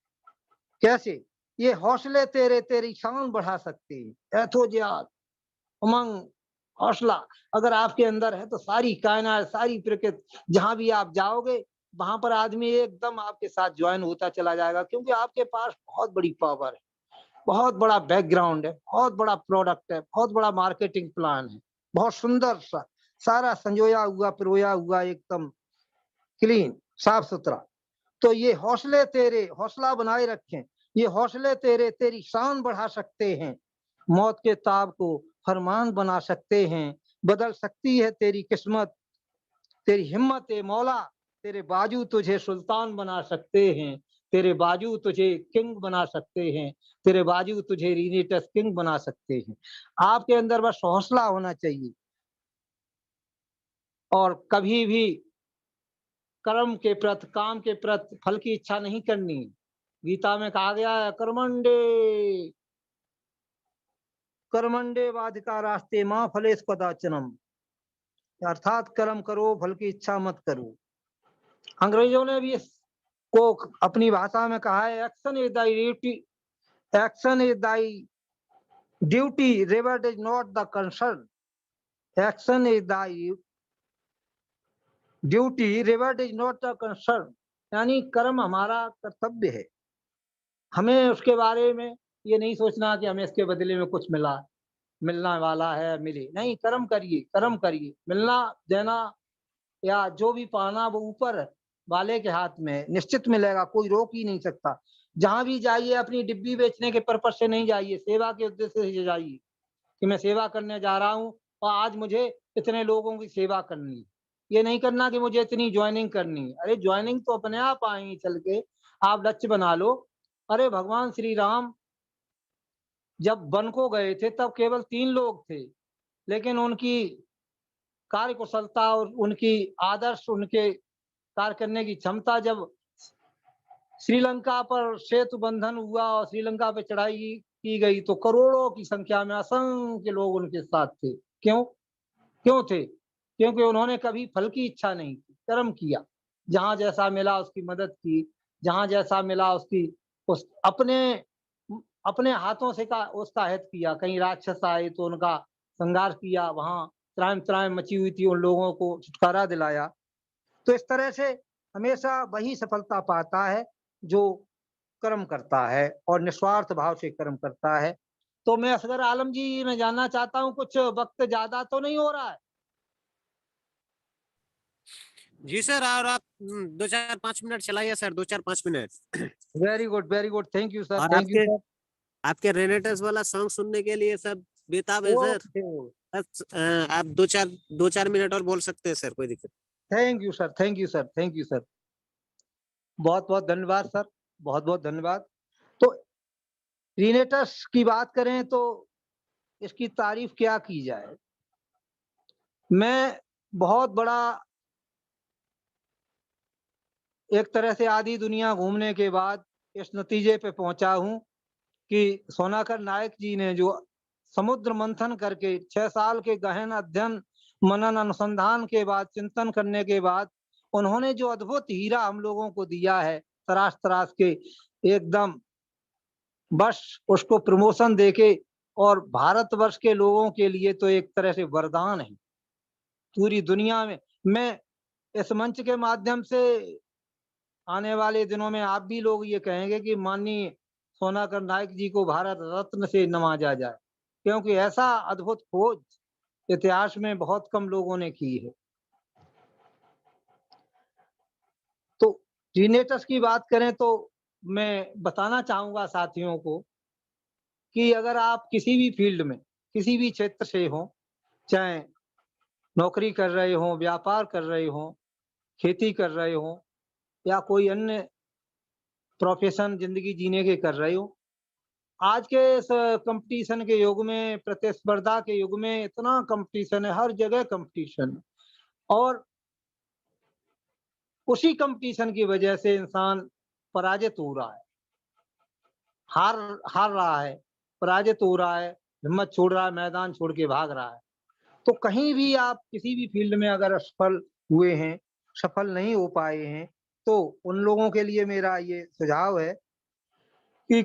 कैसे? ये हौसले तेरी शान बढ़ा सकते हैं। एथोजियात, उमंग, हौसला अगर आपके अंदर है तो सारी कायनात, सारी प्रकृति, जहां भी आप जाओगे वहां पर आदमी एकदम आपके साथ ज्वाइन होता चला जाएगा, क्योंकि आपके पास बहुत बड़ी पावर है, बहुत बड़ा बैकग्राउंड है, बहुत बड़ा प्रोडक्ट है, बहुत बड़ा मार्केटिंग प्लान है, बहुत सुंदर सा सारा संजोया हुआ, पिरोया हुआ, एकदम क्लीन, साफ सुथरा। तो ये हौसले तेरे हौसला बनाए रखें। ये हौसले तेरी शान बढ़ा सकते हैं, मौत के ताब को फरमान बना सकते हैं, बदल सकती है तेरी किस्मत। तेरी हिम्मत ए मौला, तेरे बाजू तुझे सुल्तान बना सकते हैं, तेरे बाजू तुझे किंग बना सकते हैं, तेरे बाजू तुझे रीनेटस किंग बना सकते हैं। आपके अंदर बस हौसला होना चाहिए और कभी भी कर्म के प्रति, काम के प्रति फल की इच्छा नहीं करनी। गीता में कहा गया है कर्मंडे कर्मंडे वाधिका रास्ते मां फलेस कदाचनम, अर्थात कर्म करो, फल की इच्छा मत करो। अंग्रेजों ने भी इसको अपनी भाषा में कहा है, action is thy duty, action is thy duty, reward is not the concern. Action is thy duty, reward is not the concern. यानी कर्म हमारा कर्तव्य है, हमें उसके बारे में ये नहीं सोचना कि हमें इसके बदले में कुछ मिलना वाला है, मिले नहीं। कर्म करिए, कर्म करिए, मिलना देना या जो भी पाना वो ऊपर वाले के हाथ में है, निश्चित मिलेगा, कोई रोक ही नहीं सकता। जहां भी जाइए अपनी डिब्बी बेचने के पर्पज से नहीं जाइए, सेवा के उद्देश्य से जाइए कि मैं सेवा करने जा रहा हूँ और आज मुझे इतने लोगों की सेवा करनी है। ये नहीं करना कि मुझे इतनी ज्वाइनिंग करनी है। अरे ज्वाइनिंग तो अपने आप आएंगी चल के, आप लक्ष्य बना लो। अरे भगवान श्री राम जब वन को गए थे तब केवल 3 लोग थे, लेकिन उनकी कार्य कुशलता और उनकी आदर्श, उनके कार्य करने की क्षमता, जब श्रीलंका पर सेतु बंधन हुआ और श्रीलंका पे चढ़ाई की गई तो करोड़ों की संख्या में असंख्य लोग उनके साथ थे। क्यों क्यों थे? क्योंकि उन्होंने कभी फल की इच्छा नहीं की, कर्म किया। जहां जैसा मिला उसकी मदद की, जहां जैसा मिला उसकी उस अपने हाथों से का उसका हित किया। कहीं राक्षस आए तो उनका संहार किया, वहां त्राम त्राम मची हुई थी, उन लोगों को छुटकारा दिलाया। तो इस तरह से हमेशा वही सफलता पाता है जो कर्म करता है और निस्वार्थ भाव से कर्म करता है। तो मैं असगर आलम जी, मैं जानना चाहता हूँ, कुछ वक्त ज्यादा तो नहीं हो रहा है? जी सर, और आप 2-4-5 मिनट चलाइए sir, 2-4-5 minute. Very good, thank you sir, और थैंक यू आपके सर। आपके रेनेटर्स वाला सॉन्ग सुनने के लिए सब बेताब है सर। ओके, बस आप 2-4 मिनट और बोल सकते हैं सर, कोई दिक्कत। Thank you sir, thank you sir, thank you sir. बहुत बहुत धन्यवाद सर, बहुत बहुत धन्यवाद। तो रीनेटस की बात करें तो इसकी तारीफ क्या की जाए। मैं बहुत बड़ा एक तरह से आधी दुनिया घूमने के बाद इस नतीजे पे पहुंचा हूं कि सोनाकर नायक जी ने जो समुद्र मंथन करके 6 साल के गहन अध्ययन, मनन, अनुसंधान के बाद, चिंतन करने के बाद उन्होंने जो अद्भुत हीरा हम लोगों को दिया है, तराश तराश के एकदम, बस उसको प्रमोशन देके, और भारतवर्ष के लोगों के लिए तो एक तरह से वरदान है पूरी दुनिया में। मैं इस मंच के माध्यम से आने वाले दिनों में आप भी लोग ये कहेंगे कि माननीय सोनाकर नायक जी को भारत रत्न से नवाजा जाए, क्योंकि ऐसा अद्भुत खोज इतिहास में बहुत कम लोगों ने की है। तो जीनेटस की बात करें तो मैं बताना चाहूंगा साथियों को कि अगर आप किसी भी फील्ड में, किसी भी क्षेत्र से हो, चाहे नौकरी कर रहे हो, व्यापार कर रहे हो, खेती कर रहे हो या कोई अन्य प्रोफेशन जिंदगी जीने के कर रहे हो। आज के इस कंपटीशन के युग में, प्रतिस्पर्धा के युग में इतना कंपटीशन है, हर जगह कंपटीशन है। और उसी कंपटीशन की वजह से इंसान पराजित हो रहा है, हार हार रहा है, पराजित हो रहा है, हिम्मत छोड़ रहा है, मैदान छोड़ के भाग रहा है। तो कहीं भी आप किसी भी फील्ड में अगर असफल हुए हैं, सफल नहीं हो पाए हैं, तो उन लोगों के लिए मेरा ये सुझाव है कि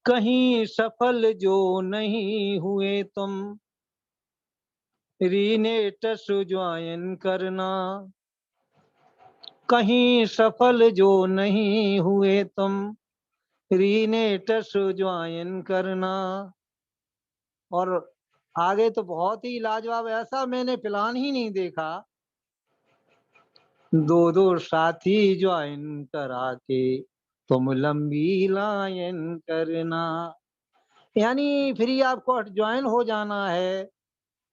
कहीं सफल जो नहीं हुए तुम, रीनेटस ज्वाइन करना। कहीं सफल जो नहीं हुए तुम, रीनेटस ज्वाइन करना। और आगे तो बहुत ही लाजवाब, ऐसा मैंने प्लान ही नहीं देखा। दो दो साथी ज्वाइन करा के तुम लंबी लाइन करना। यानी फ्री ऑफ कॉस्ट ज्वाइन हो जाना है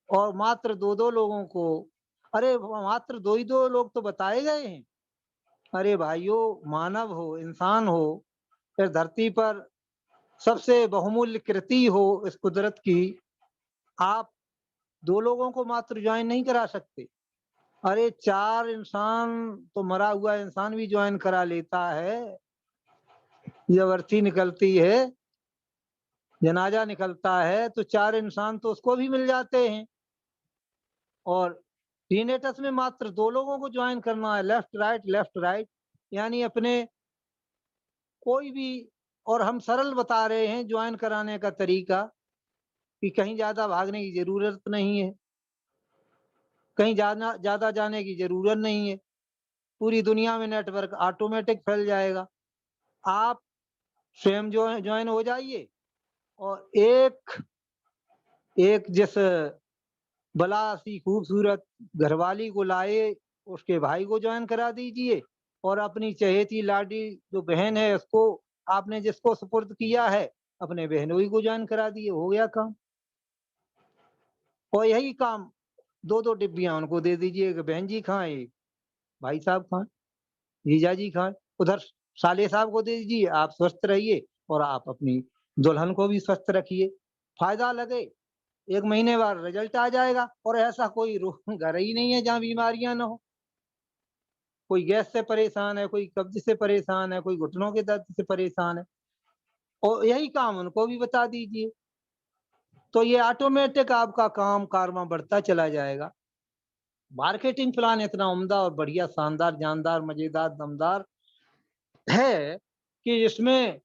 और मात्र दो दो लोगों को, अरे मात्र दो ही दो लोग तो बताए गए हैं। अरे भाइयों, मानव हो, इंसान हो, इस धरती पर सबसे बहुमूल्य कृति हो इस कुदरत की, आप दो लोगों को मात्र ज्वाइन नहीं करा सकते। अरे चार इंसान तो मरा हुआ इंसान भी ज्वाइन करा लेता है। जब अर्थी निकलती है, जनाजा निकलता है, तो चार इंसान तो उसको भी मिल जाते हैं। और टीनेटस में मात्र दो लोगों को ज्वाइन करना है, लेफ्ट राइट, यानी अपने कोई भी। और हम सरल बता रहे हैं ज्वाइन कराने का तरीका, कि कहीं ज्यादा भागने की जरूरत नहीं है, कहीं ज्यादा जाने की जरूरत नहीं है। पूरी दुनिया में नेटवर्क ऑटोमेटिक फैल जाएगा। आप स्वयं जो ज्वाइन हो जाइए और एक एक जिस बला सी खूबसूरत घरवाली को लाए, उसके भाई को ज्वाइन करा दीजिए। और अपनी चहेती लाडी जो बहन है, उसको आपने जिसको सुपुर्द किया है, अपने बहनोई को ज्वाइन करा दिए, हो गया काम। और यही काम दो दो डिब्बियां उनको दे दीजिए, एक बहन जी खाएं, एक भाई साहब खाएं, जीजा जी खाएं। उधर साले साहब को दे दीजिए, आप स्वस्थ रहिए और आप अपनी दुल्हन को भी स्वस्थ रखिए। फायदा लगे, 1 महीने बाद रिजल्ट आ जाएगा। और ऐसा कोई घर ही नहीं है जहाँ बीमारियां ना हो। कोई गैस से परेशान है, कोई कब्ज से परेशान है, कोई घुटनों के दर्द से परेशान है, और यही काम उनको भी बता दीजिए। तो ये ऑटोमेटिक आपका काम कारमा बढ़ता चला जाएगा। मार्केटिंग प्लान इतना उम्दा और बढ़िया, शानदार, जानदार, मजेदार, दमदार है कि इसमें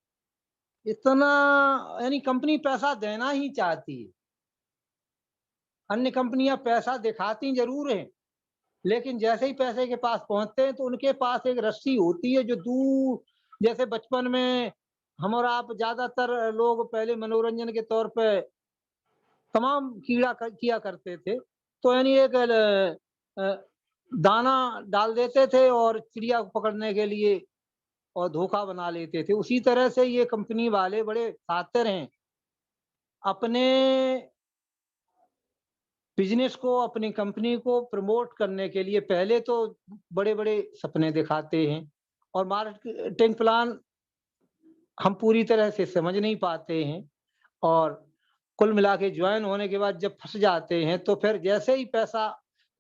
इतना, यानी कंपनी पैसा देना ही चाहती है। अन्य कंपनियां पैसा दिखाती जरूर हैं, लेकिन जैसे ही पैसे के पास पहुंचते हैं तो उनके पास एक रस्सी होती है जो दूर, जैसे बचपन में हम और आप ज्यादातर लोग पहले मनोरंजन के तौर पे तमाम किया करते थे। तो यानी एक दाना डाल देते थे और चिड़िया को पकड़ने के लिए, और धोखा बना लेते थे। उसी तरह से ये कंपनी वाले बड़े शातिर हैं, अपने बिजनेस को, अपनी कंपनी को प्रमोट करने के लिए पहले तो बड़े बड़े सपने दिखाते हैं, और मार्केटिंग प्लान हम पूरी तरह से समझ नहीं पाते हैं। और कुल मिला के ज्वाइन होने के बाद जब फंस जाते हैं, तो फिर जैसे ही पैसा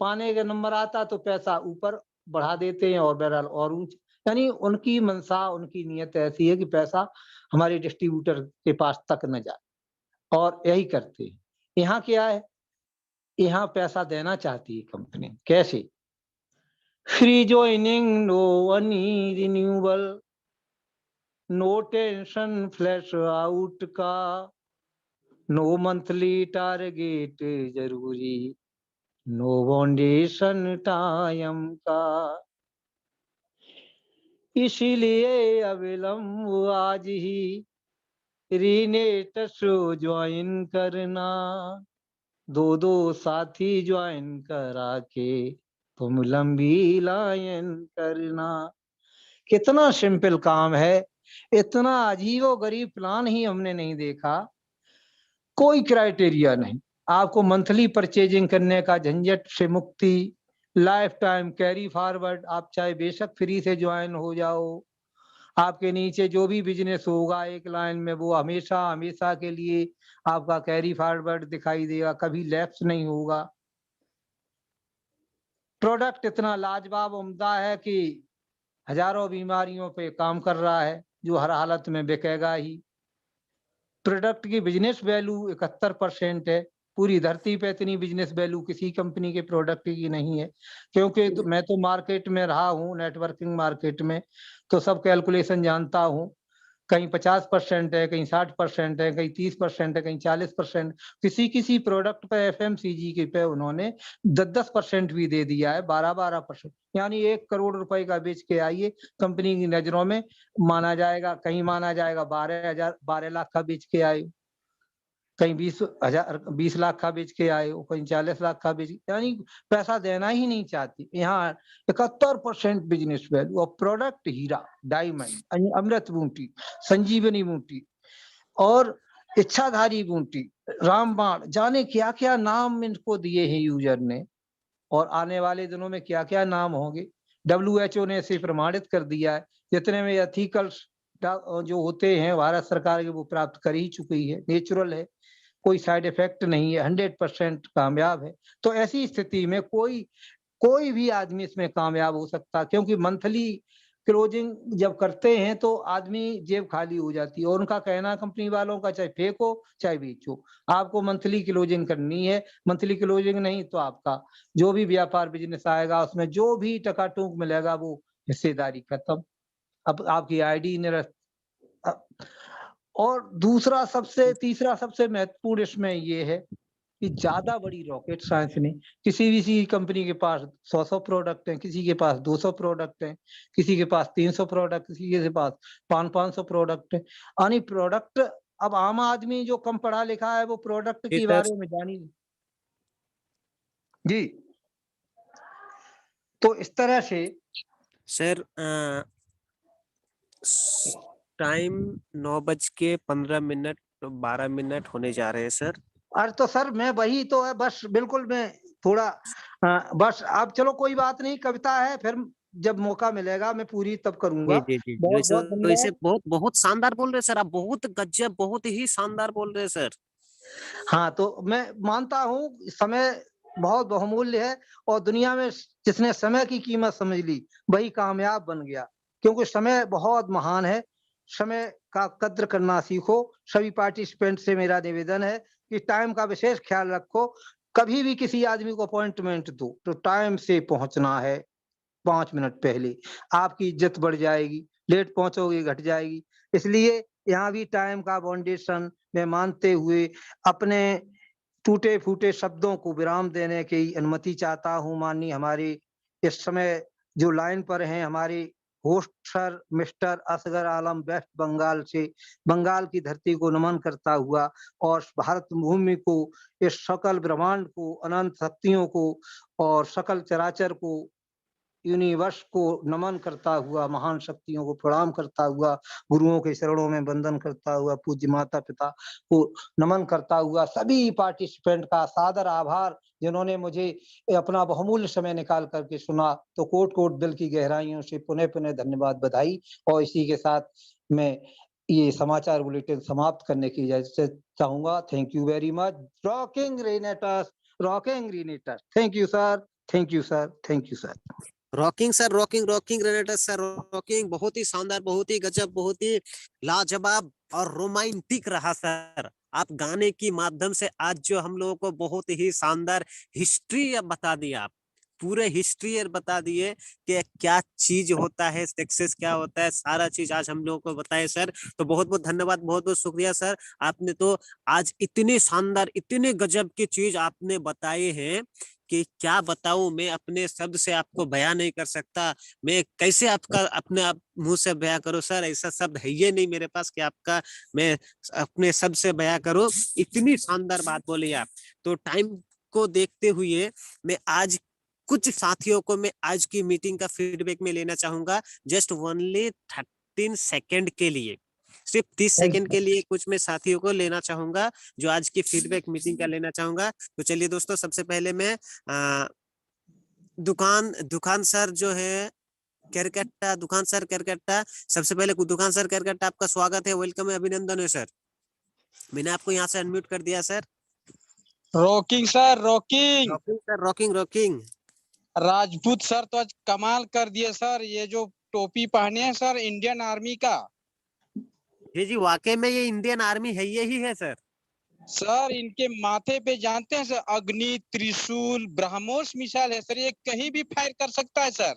पाने का नंबर आता तो पैसा ऊपर बढ़ा देते हैं, और बहरहाल और ऊंच, यानी उनकी मंशा, उनकी नीयत ऐसी है कि पैसा हमारे डिस्ट्रीब्यूटर के पास तक न जाए, और यही करते हैं। यहाँ क्या है, यहाँ पैसा देना चाहती है कंपनी। कैसे? Free joining, no money renewal, no tension flash out का, नो मंथली टारगेट जरूरी, नो फाउंडेशन टाइम का। इसीलिए अविलंब आज ही रीनेटस ज्वाइन करना। दो दो साथी ज्वाइन करा के तुम लंबी लाइन करना। कितना सिंपल काम है, इतना अजीबो गरीब प्लान ही हमने नहीं देखा। कोई क्राइटेरिया नहीं, आपको मंथली परचेजिंग करने का झंझट से मुक्ति, लाइफ टाइम कैरी फॉरवर्ड, आप चाहे बेशक फ्री से ज्वाइन हो जाओ, आपके नीचे जो भी बिजनेस होगा एक लाइन में वो हमेशा हमेशा के लिए आपका कैरी फॉरवर्ड दिखाई देगा, कभी लैप्स नहीं होगा। प्रोडक्ट इतना लाजवाब उम्दा है कि हजारों बीमारियों पे काम कर रहा है, जो हर हालत में बिकेगा ही। प्रोडक्ट की बिजनेस वैल्यू 71% है। पूरी धरती पे इतनी बिजनेस वैल्यू किसी कंपनी के प्रोडक्ट की नहीं है, क्योंकि मैं तो मार्केट में रहा हूँ, नेटवर्किंग मार्केट में, तो सब कैलकुलेशन जानता हूँ। कहीं 50% है, कहीं 60% है, कहीं 30% है, कहीं 40%। किसी प्रोडक्ट पे एफएमसीजी के पे उन्होंने 10% भी दे दिया है, 12% यानी 1 करोड़ रुपए का बेच के आइए, कंपनी की नजरों में माना जाएगा, कहीं माना जाएगा 12 लाख का बेच के आए, कहीं 20 लाख का बेच के आए हो, कहीं 40 लाख का बेच, यानी पैसा देना ही नहीं चाहती। यहाँ 71% बिजनेस वैल्यू और प्रोडक्ट हीरा, डायमंड, अमृत बूटी, संजीवनी बूटी और इच्छाधारी बूटी, रामबाण, जाने क्या क्या नाम इनको दिए हैं यूजर ने, और आने वाले दिनों में क्या क्या नाम होंगे। WHO ने इसे प्रमाणित कर दिया है, जितने में एथिकल जो होते हैं भारत सरकार के वो प्राप्त कर ही चुकी है, नेचुरल है, कोई साइड इफेक्ट नहीं है, 100% कामयाब है। तो ऐसी स्थिति में कोई भी आदमी इसमें कामयाब हो सकता, क्योंकि मंथली क्लोजिंग जब करते हैं तो आदमी जेब खाली हो जाती है, और उनका कहना कंपनी वालों का, चाहे फेंको चाहे बेचो, आपको मंथली क्लोजिंग करनी है। मंथली क्लोजिंग नहीं तो आपका जो भी व्यापार बिजनेस आएगा उसमें जो भी टकाटूक मिलेगा वो हिस्सेदारी खत्म, अब आपकी आईडी निरस्त। और तीसरा सबसे महत्वपूर्ण इसमें ये है कि ज्यादा बड़ी रॉकेट साइंस नहीं, किसी कंपनी के पास 100 प्रोडक्ट हैं, किसी के पास 200 प्रोडक्ट हैं, किसी के पास 300 प्रोडक्ट, किसी के पास 500 प्रोडक्ट है। यानी प्रोडक्ट, अब आम आदमी जो कम पढ़ा लिखा है वो प्रोडक्ट जी के सर। बारे में जानी जी। तो इस तरह से सर टाइम 9:15 12 होने जा रहे हैं सर। अरे तो सर मैं वही तो है, बस बिल्कुल मैं थोड़ा बस अब चलो कोई बात नहीं, कविता है, फिर जब मौका मिलेगा मैं पूरी तब करूंगा। जी जी जी जी, बहुत वैसे बहुत तो इसे धन्यवाद। बहुत बहुत शानदार बोल रहे हैं सर आप, बहुत गजब, बहुत ही शानदार बोल रहे हैं सर। हाँ, तो मैं मानता हूँ समय बहुत बहुमूल्य है, और दुनिया में जिसने समय की कीमत समझ ली वही कामयाब बन गया, क्योंकि समय बहुत महान है। समय का कद्र करना सीखो। सभी पार्टिसिपेंट से मेरा निवेदन है कि टाइम का विशेष ख्याल रखो। कभी भी किसी आदमी को अपॉइंटमेंट दो तो टाइम से पहुंचना है, 5 मिनट पहले, आपकी इज्जत बढ़ जाएगी, लेट पहुंचोगे घट जाएगी। इसलिए यहाँ भी टाइम का फाउंडेशन में मानते हुए अपने टूटे फूटे शब्दों को विराम देने की अनुमति चाहता हूँ। माननीय हमारे इस समय जो लाइन पर हैं हमारे होस्ट सर मिस्टर असगर आलम, वेस्ट बंगाल से, बंगाल की धरती को नमन करता हुआ और भारत भूमि को, इस सकल ब्रह्मांड को, अनंत शक्तियों को और सकल चराचर को, यूनिवर्स को नमन करता हुआ, महान शक्तियों को प्रणाम करता हुआ, गुरुओं के चरणों में वंदन करता हुआ, पूज्य माता पिता को नमन करता हुआ, सभी पार्टिसिपेंट का सादर आभार जिन्होंने मुझे अपना बहुमूल्य समय निकाल करके सुना, तो कोट कोट दिल की गहराइयों से पुनः पुनः धन्यवाद, बधाई। और इसी के साथ मैं ये समाचार बुलेटिन समाप्त करने की इजाजत चाहूंगा। Thank you very much. Rocking renators, rocking renators. Thank you sir, thank you sir, thank you sir. Rocking sir, rocking rocking renator sir, rocking, बहुत ही शानदार, बहुत ही गजब, बहुत ही लाजवाब और रोमांटिक रहा सर। आप गाने की माध्यम से आज जो हम लोगों को बहुत ही शानदार हिस्ट्री बता दिया, आप पूरे हिस्ट्री बता दिए कि क्या चीज होता है, सक्सेस क्या होता है, सारा चीज आज हम लोगों को बताए सर। तो बहुत बहुत धन्यवाद, बहुत बहुत शुक्रिया सर। आपने तो आज इतने शानदार, इतने गजब की चीज आपने बताए हैं कि क्या बताऊं, मैं अपने शब्द से आपको बयां नहीं कर सकता। मैं कैसे आपका अपने आप मुंह से बयां करूं सर, ऐसा शब्द है ये नहीं मेरे पास कि आपका मैं अपने शब्द से बयां करूं। इतनी शानदार बात बोली आप। तो टाइम को देखते हुए मैं आज कुछ साथियों को मैं आज की मीटिंग का फीडबैक में लेना चाहूंगा, जस्ट ओनली 13 सेकेंड के लिए। सिर्फ 30 Thank सेकंड के लिए कुछ मैं साथियों को लेना चाहूंगा, जो आज की फीडबैक मीटिंग का लेना चाहूंगा। तो चलिए दोस्तों, सबसे पहले मैं दुकान दुकान सर जो है केरकट्टा, दुकान सर केरकट्टा, सबसे पहले दुकान सर केरकट्टा, आपका स्वागत है, वेलकम है, अभिनंदन है सर। मैंने आपको यहाँ से अनम्यूट कर दिया sir. Rocking sir, rocking. Rocking sir, rocking rocking. Rajput sir तो आज कमाल कर दिए सर। ये जो टोपी पहने हैं सर, इंडियन आर्मी का। जी जी, वाकई में ये इंडियन आर्मी है, यही है सर। सर इनके माथे पे जानते हैं सर, अग्नि, त्रिशूल, ब्रह्मोस मिसाइल है सर। ये कहीं भी फायर कर सकता है sir.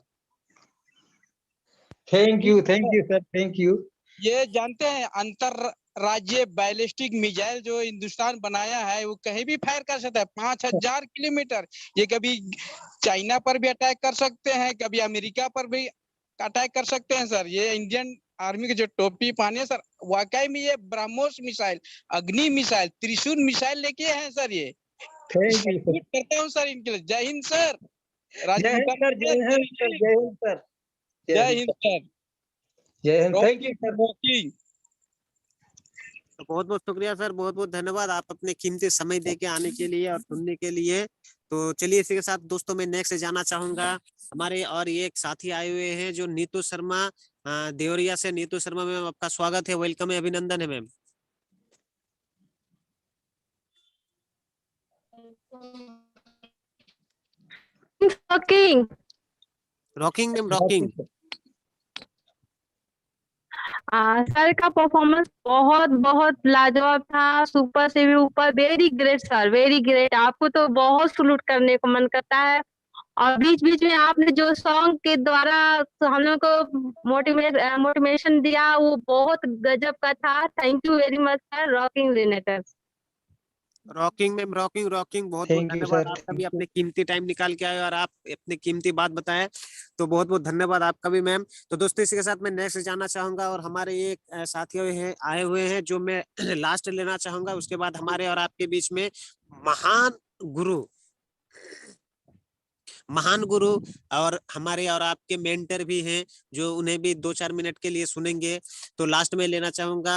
you, sir. Thank you. ये जानते हैं, अंतर राज्य बैलिस्टिक मिसाइल जो हिंदुस्तान बनाया है, वो कहीं भी फायर कर सकता है 5000 किलोमीटर। ये कभी चाइना पर भी अटैक कर सकते हैं, कभी अमेरिका पर भी अटैक कर सकते हैं सर। ये इंडियन आर्मी की जो टोपी पहने हैं सर, वाकई में ये ब्रह्मोस मिसाइल, अग्नि मिसाइल, त्रिशूल मिसाइल लेके हैं सर। ये Thank you, sir. सल्यूट करता हूँ सर इनके लिए। जय हिंद सर। जय हिंद सर, जय हिंद सर, जय हिंद सर, जय हिंद सर। जय Hind. Thank you sir. Rocking. तो बहुत बहुत शुक्रिया सर, बहुत बहुत धन्यवाद आप अपने कीमती समय दे के आने के लिए और सुनने के लिए। तो चलिए इसी के साथ दोस्तों मैं नेक्स्ट जाना चाहूंगा। हमारे और ये एक साथी आए हुए हैं जो नीतू शर्मा देवरिया से। नीतू शर्मा मैम, आपका स्वागत है, वेलकम है, अभिनंदन है ma'am. Rocking. Rocking ma'am, rocking. Sir का परफॉर्मेंस बहुत बहुत लाजवाब था, सुपर से भी ऊपर। Very great sir, very great. आपको तो बहुत सलूट करने को मन करता है। और बीच बीच में आपने जो सॉन्ग के द्वारा हम लोग को मोटिवेशन दिया, वो बहुत गजब का था। Thank you very much sir, rocking renators. Rocking ma'am, rocking rocking, बहुत बहुत Thank you, धन्यवाद। sir. आपका भी अपने कीमती टाइम निकाल के आए और आप अपनी कीमती बात बताएं, तो बहुत बहुत धन्यवाद आपका भी मैम। तो दोस्तों इसी के साथ मैं नेक्स्ट जाना चाहूंगा और हमारे एक साथियों हैं आए हुए हैं जो मैं लास्ट लेना चाहूंगा। उसके बाद हमारे और आपके बीच में महान गुरु, महान गुरु और हमारे और आपके मेंटर भी हैं, जो उन्हें भी 2-4 मिनट के लिए सुनेंगे। तो लास्ट में लेना चाहूंगा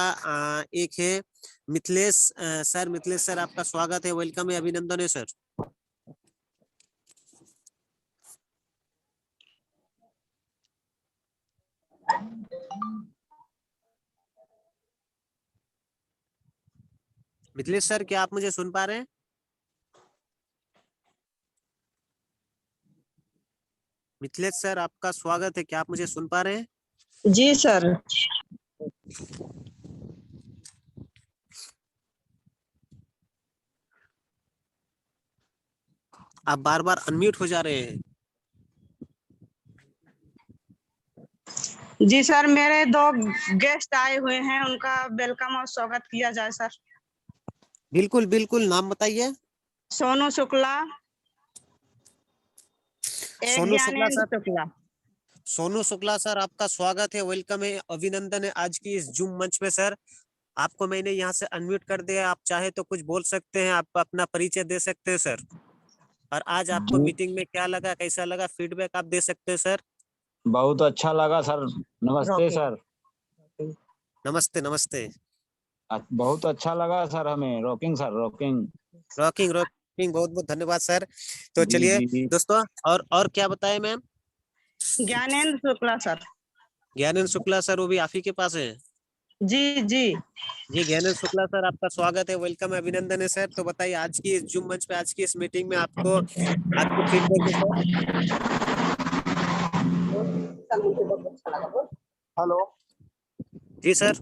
एक है मिथिलेश सर। मिथिलेश सर, आपका स्वागत है, वेलकम है, अभिनंदन है सर। मिथिलेश सर, क्या आप मुझे सुन पा रहे हैं? मिथिलेश सर, आपका स्वागत है, क्या आप मुझे सुन पा रहे हैं? जी सर। आप बार बार अनम्यूट हो जा रहे हैं। जी सर, मेरे 2 गेस्ट आए हुए हैं, उनका वेलकम और स्वागत किया जाए सर। बिल्कुल बिल्कुल, नाम बताइए। सोनू शुक्ला, सोनू शुक्ला सर। शुक्ला। सोनू शुक्ला सर, आपका स्वागत है, वेलकम है, अभिनंदन है आज की इस जूम मंच में सर। आपको मैंने यहाँ से अनम्यूट कर दिया, आप चाहे तो कुछ बोल सकते हैं, आप अपना परिचय दे सकते हैं सर। और आज आपको मीटिंग में क्या लगा, कैसा लगा, फीडबैक आप दे सकते हैं सर। बहुत अच्छा लगा सर। नमस्ते सर। नमस्ते नमस्ते। बहुत अच्छा लगा सर हमें। Rocking sir, rocking rocking rocking, बहुत बहुत धन्यवाद सर। तो जी चलिए जी। दोस्तों, और क्या बताएं ma'am? Gyanendra Shukla sir. Gyanendra Shukla sir, वो भी आप ही के पास है? जी जी। जी ज्ञानेंद्र शुक्ला सर, आपका स्वागत है, वेलकम है, अभिनंदन है सर। तो बताइए आज की इस जूम मंच पे, आज की इस मीटिंग में आपको आपको फीडबैक है सर। हेलो। जी सर।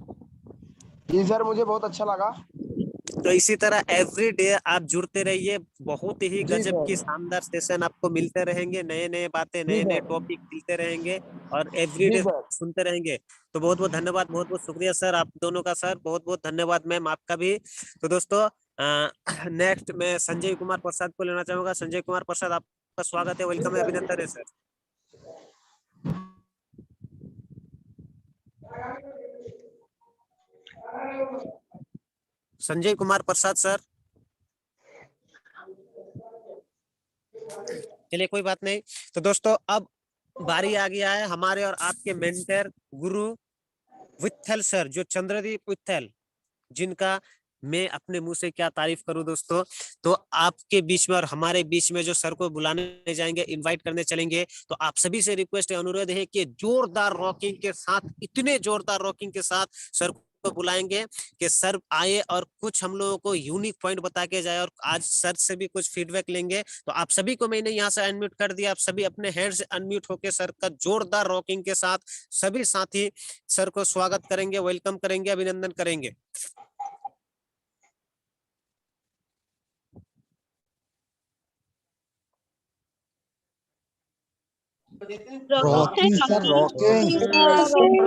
जी सर, मुझे बहुत अच्छा लगा। तो इसी तरह एवरी डे आप जुड़ते रहिए, बहुत ही जी गजब सर। की शानदार सेशन आपको मिलते रहेंगे, नए नए बातें, जी नए नए सर। टॉपिक मिलते रहेंगे और एवरी जी डे सर। सुनते रहेंगे। तो बहुत बहुत धन्यवाद, बहुत बहुत शुक्रिया सर आप दोनों का सर, बहुत बहुत धन्यवाद मैम आपका भी। तो दोस्तों नेक्स्ट मैं संजय कुमार प्रसाद को लेना चाहूंगा। संजय कुमार प्रसाद, आपका स्वागत है, वेलकम है, अभिनंदन है सर। संजय कुमार प्रसाद सर। चलिए कोई बात नहीं। तो दोस्तों अब बारी आ गया है हमारे और आपके मेंटर गुरु विट्ठल सर, जो चंद्रदीप विट्ठल, जिनका मैं अपने मुंह से क्या तारीफ करूं दोस्तों। तो आपके बीच में और हमारे बीच में जो सर को बुलाने जाएंगे, इनवाइट करने चलेंगे, तो आप सभी से रिक्वेस्ट है, अनुरोध है कि जोरदार रॉकिंग के साथ, इतने जोरदार रॉकिंग के साथ सर को बुलाएंगे कि सर आए और कुछ हम लोगों को यूनिक पॉइंट बता के जाए, और आज सर से भी कुछ फीडबैक लेंगे। तो आप सभी को मैंने यहाँ से अनम्यूट कर दिया, आप सभी अपने हैंड से अनम्यूट होकर सर का जोरदार रॉकिंग के साथ सभी साथी सर को स्वागत करेंगे, वेलकम करेंगे, अभिनंदन करेंगे। Rocking sir rocking rocking sir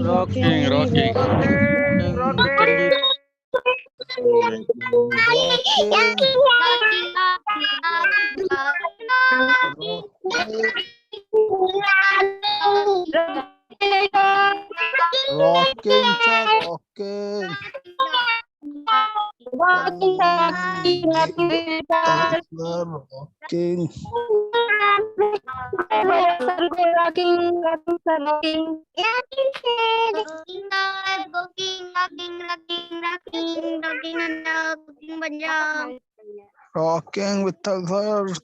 rocking rocking rocking Vitthal sir.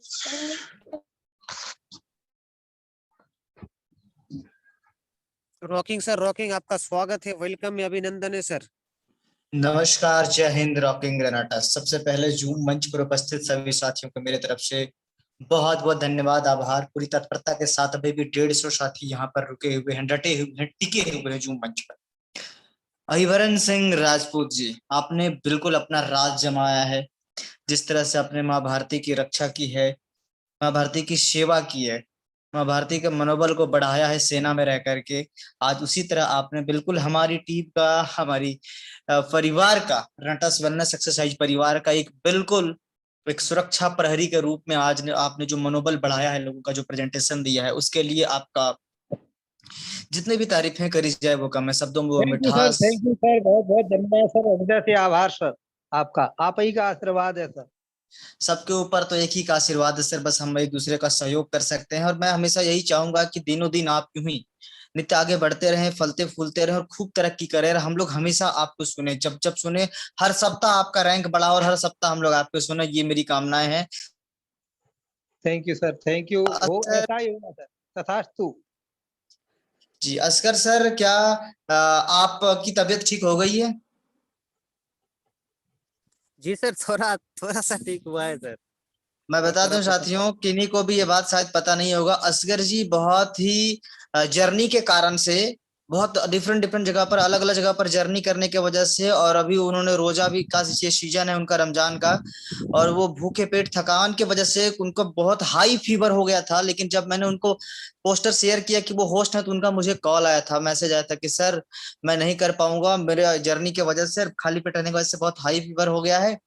Rocking sir, rocking, आपका स्वागत है, वेलकम है, अभिनंदन है सर। नमस्कार, जय हिंद, रॉकिंग ग्रेनाटा। सबसे पहले जूम मंच पर उपस्थित सभी साथियों को मेरे तरफ से बहुत बहुत धन्यवाद, आभार। पूरी तत्परता के साथ अभी भी 150 साथी यहाँ पर रुके हुए हैं, डटे हुए हैं, टिके हुए हैं जूम मंच पर। अहिवरन सिंह राजपूत जी, आपने बिल्कुल अपना राज जमाया है। जिस तरह से आपने माँ भारती की रक्षा की है, माँ भारती की सेवा की है, माँ भारती के मनोबल को बढ़ाया है सेना में रह करके, आज उसी तरह आपने बिल्कुल हमारी टीम का, हमारी परिवार का, रनटस वेलनेस एक्सरसाइज परिवार का एक बिल्कुल एक सुरक्षा प्रहरी के रूप में आज आपने जो मनोबल बढ़ाया है, लोगों का जो प्रेजेंटेशन दिया है, उसके लिए आपका जितने भी तारीफें करी जाए वो कम है। शब्दों में वो मिठास। थैंक यू सर, बहुत बहुत धन्यवाद सर, हृदय से आभार सर आपका, आप ही का आशीर्वाद है सर। सबके ऊपर तो एक ही का आशीर्वाद है सर, बस हम एक दूसरे का सहयोग कर सकते हैं। और मैं हमेशा यही चाहूंगा कि दिनों दिन आप यूं ही नित्य आगे बढ़ते रहें, फलते फूलते रहें और खूब तरक्की करें। हम लोग हमेशा आपको सुने, जब जब सुने, हर सप्ताह आपका रैंक बढ़ा और हर सप्ताह हम लोग आपको सुने, ये मेरी कामनाएं हैं। Thank you sir, thank you, वो ऐसा ही होगा सर, तथास्तु। जी असगर सर, क्या आपकी तबीयत ठीक हो गई है? जी सर, थोड़ा थोड़ा सा ठीक हुआ है सर। मैं बता दूं साथियों, किन्हीं को भी ये बात शायद पता नहीं होगा, असगर जी बहुत ही जर्नी के कारण से, बहुत डिफरेंट डिफरेंट जगह पर, अलग अलग जगह पर जर्नी करने के वजह से, और अभी उन्होंने रोजा भी का, ये सीजन है उनका रमजान का, और वो भूखे पेट थकान के वजह से उनको बहुत हाई फीवर हो गया था। लेकिन जब मैंने उनको पोस्टर शेयर किया कि वो होस्ट है, तो उनका मुझे कॉल आया था, मैसेज आया था कि सर मैं नहीं कर पाऊंगा, मेरे जर्नी के वजह से, खाली पेट रहने की वजह से बहुत हाई फीवर हो गया है,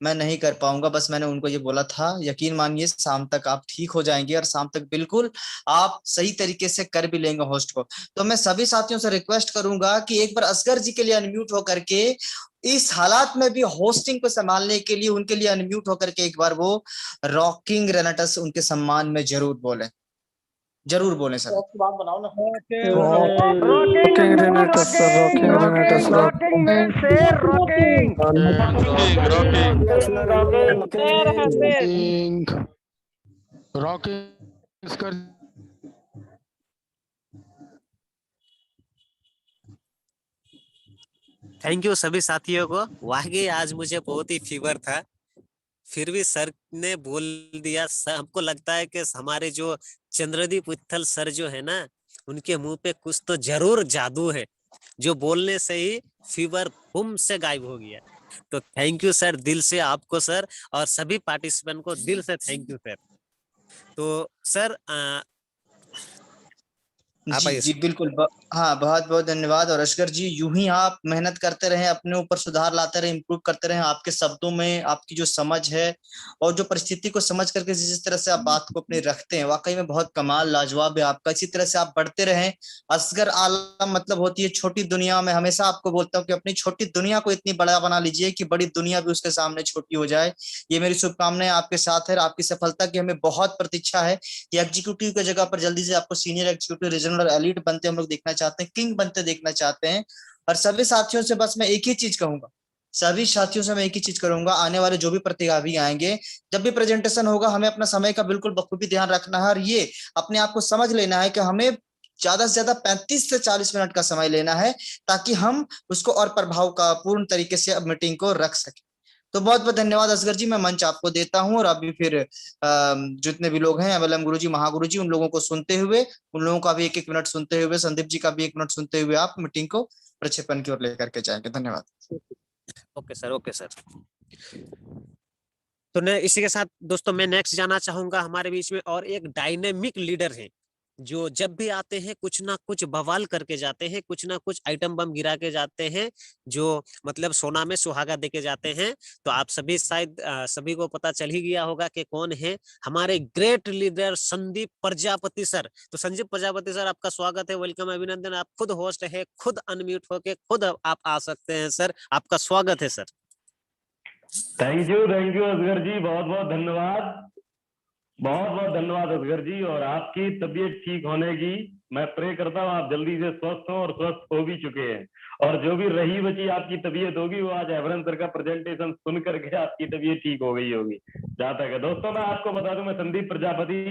मैं नहीं कर पाऊंगा। बस मैंने उनको ये बोला था, यकीन मानिए शाम तक आप ठीक हो जाएंगे, और शाम तक बिल्कुल आप सही तरीके से कर भी लेंगे होस्ट को। तो मैं सभी साथियों से रिक्वेस्ट करूंगा कि एक बार असगर जी के लिए अनम्यूट होकर के, इस हालात में भी होस्टिंग को संभालने के लिए, उनके लिए अनम्यूट होकर के एक बार वो रॉकिंग रेनेटस उनके सम्मान में जरूर बोले, जरूर बोले sir. Rocking रेनेटस sir, rocking रेनेटस rocking rocking. Thank you सभी साथियों को। वाकई आज मुझे बहुत ही फीवर था, फिर भी सर ने बोल दिया। हमको लगता है कि हमारे जो चंद्रदीप विट्ठल सर जो है ना, उनके मुंह पे कुछ तो जरूर जादू है, जो बोलने से ही फीवर बुम से गायब हो गया। तो थैंक यू सर, दिल से आपको सर, और सभी पार्टिसिपेंट को दिल से थैंक यू सर। तो सर आप जी आइए जी सर। बिल्कुल हाँ, बहुत बहुत धन्यवाद। और असगर जी, यूं ही आप मेहनत करते रहें, अपने ऊपर सुधार लाते रहें, इम्प्रूव करते रहें। आपके शब्दों में आपकी जो समझ है और जो परिस्थिति को समझ करके जिस तरह से आप बात को अपनी रखते हैं, वाकई में बहुत कमाल, लाजवाब है आपका। इसी तरह से आप बढ़ते रहें। असगर आलम मतलब होती है छोटी दुनिया। में हमेशा आपको बोलता हूँ कि अपनी छोटी दुनिया को इतनी बड़ा बना लीजिए कि बड़ी दुनिया भी उसके सामने छोटी हो जाए। ये मेरी शुभकामनाएं आपके साथ है। और आपकी सफलता की हमें बहुत प्रतीक्षा है कि एग्जीक्यूटिव की जगह पर जल्दी से आपको सीनियर एग्जीक्यूटिव, रीजनल और एलीट बनते हम लोग देखना चाहते हैं, किंग बनते देखना चाहते हैं। और सभी साथियों से बस मैं एक ही चीज कहूंगा, सभी साथियों से मैं एक ही चीज करूंगा, आने वाले जो भी प्रतिभागी आएंगे, जब भी प्रेजेंटेशन होगा, हमें अपना समय का बिल्कुल बखूबी ध्यान रखना है। और ये अपने आप को समझ लेना है कि हमें ज्यादा से ज्यादा 35 से 40 मिनट का समय लेना है, ताकि हम उसको और प्रभाव का पूर्ण तरीके से अब मीटिंग को रख सकें। तो बहुत बहुत धन्यवाद असगर जी, मैं मंच आपको देता हूं। और अभी फिर जितने भी लोग हैं, एमएलएम गुरु जी, महागुरु जी, उन लोगों को सुनते हुए, उन लोगों का भी एक एक मिनट सुनते हुए, संदीप जी का भी 1 मिनट सुनते हुए आप मीटिंग को प्रक्षेपण की ओर लेकर के जाएंगे। धन्यवाद। Okay sir, okay sir. तो ने इसी के साथ दोस्तों मैं नेक्स्ट जाना चाहूंगा। हमारे बीच में और एक डायनेमिक लीडर है, जो जब भी आते हैं कुछ ना कुछ बवाल करके जाते हैं, कुछ ना कुछ आइटम बम गिरा के जाते हैं, जो मतलब सोना में सुहागा देके जाते हैं। तो आप सभी शायद सभी को पता चल ही गया होगा कि कौन है हमारे great leader Sandeep Prajapati sir. तो संदीप प्रजापति सर, आपका स्वागत है, वेलकम, अभिनंदन। आप खुद होस्ट है, खुद अनम्यूट होके खुद आप आ सकते हैं सर, आपका स्वागत है सर। थैंक यू असगर जी, बहुत बहुत धन्यवाद, बहुत बहुत धन्यवाद असगर जी। और आपकी तबीयत ठीक होने की मैं प्रे करता हूँ, आप जल्दी से स्वस्थ हो, और स्वस्थ हो भी चुके हैं। और जो भी रही बची आपकी तबीयत होगी, वो आज एवरन सर का प्रेजेंटेशन सुन करके आपकी तबीयत ठीक हो गई होगी, जहां तक है। दोस्तों मैं आपको बता दूं, मैं संदीप प्रजापति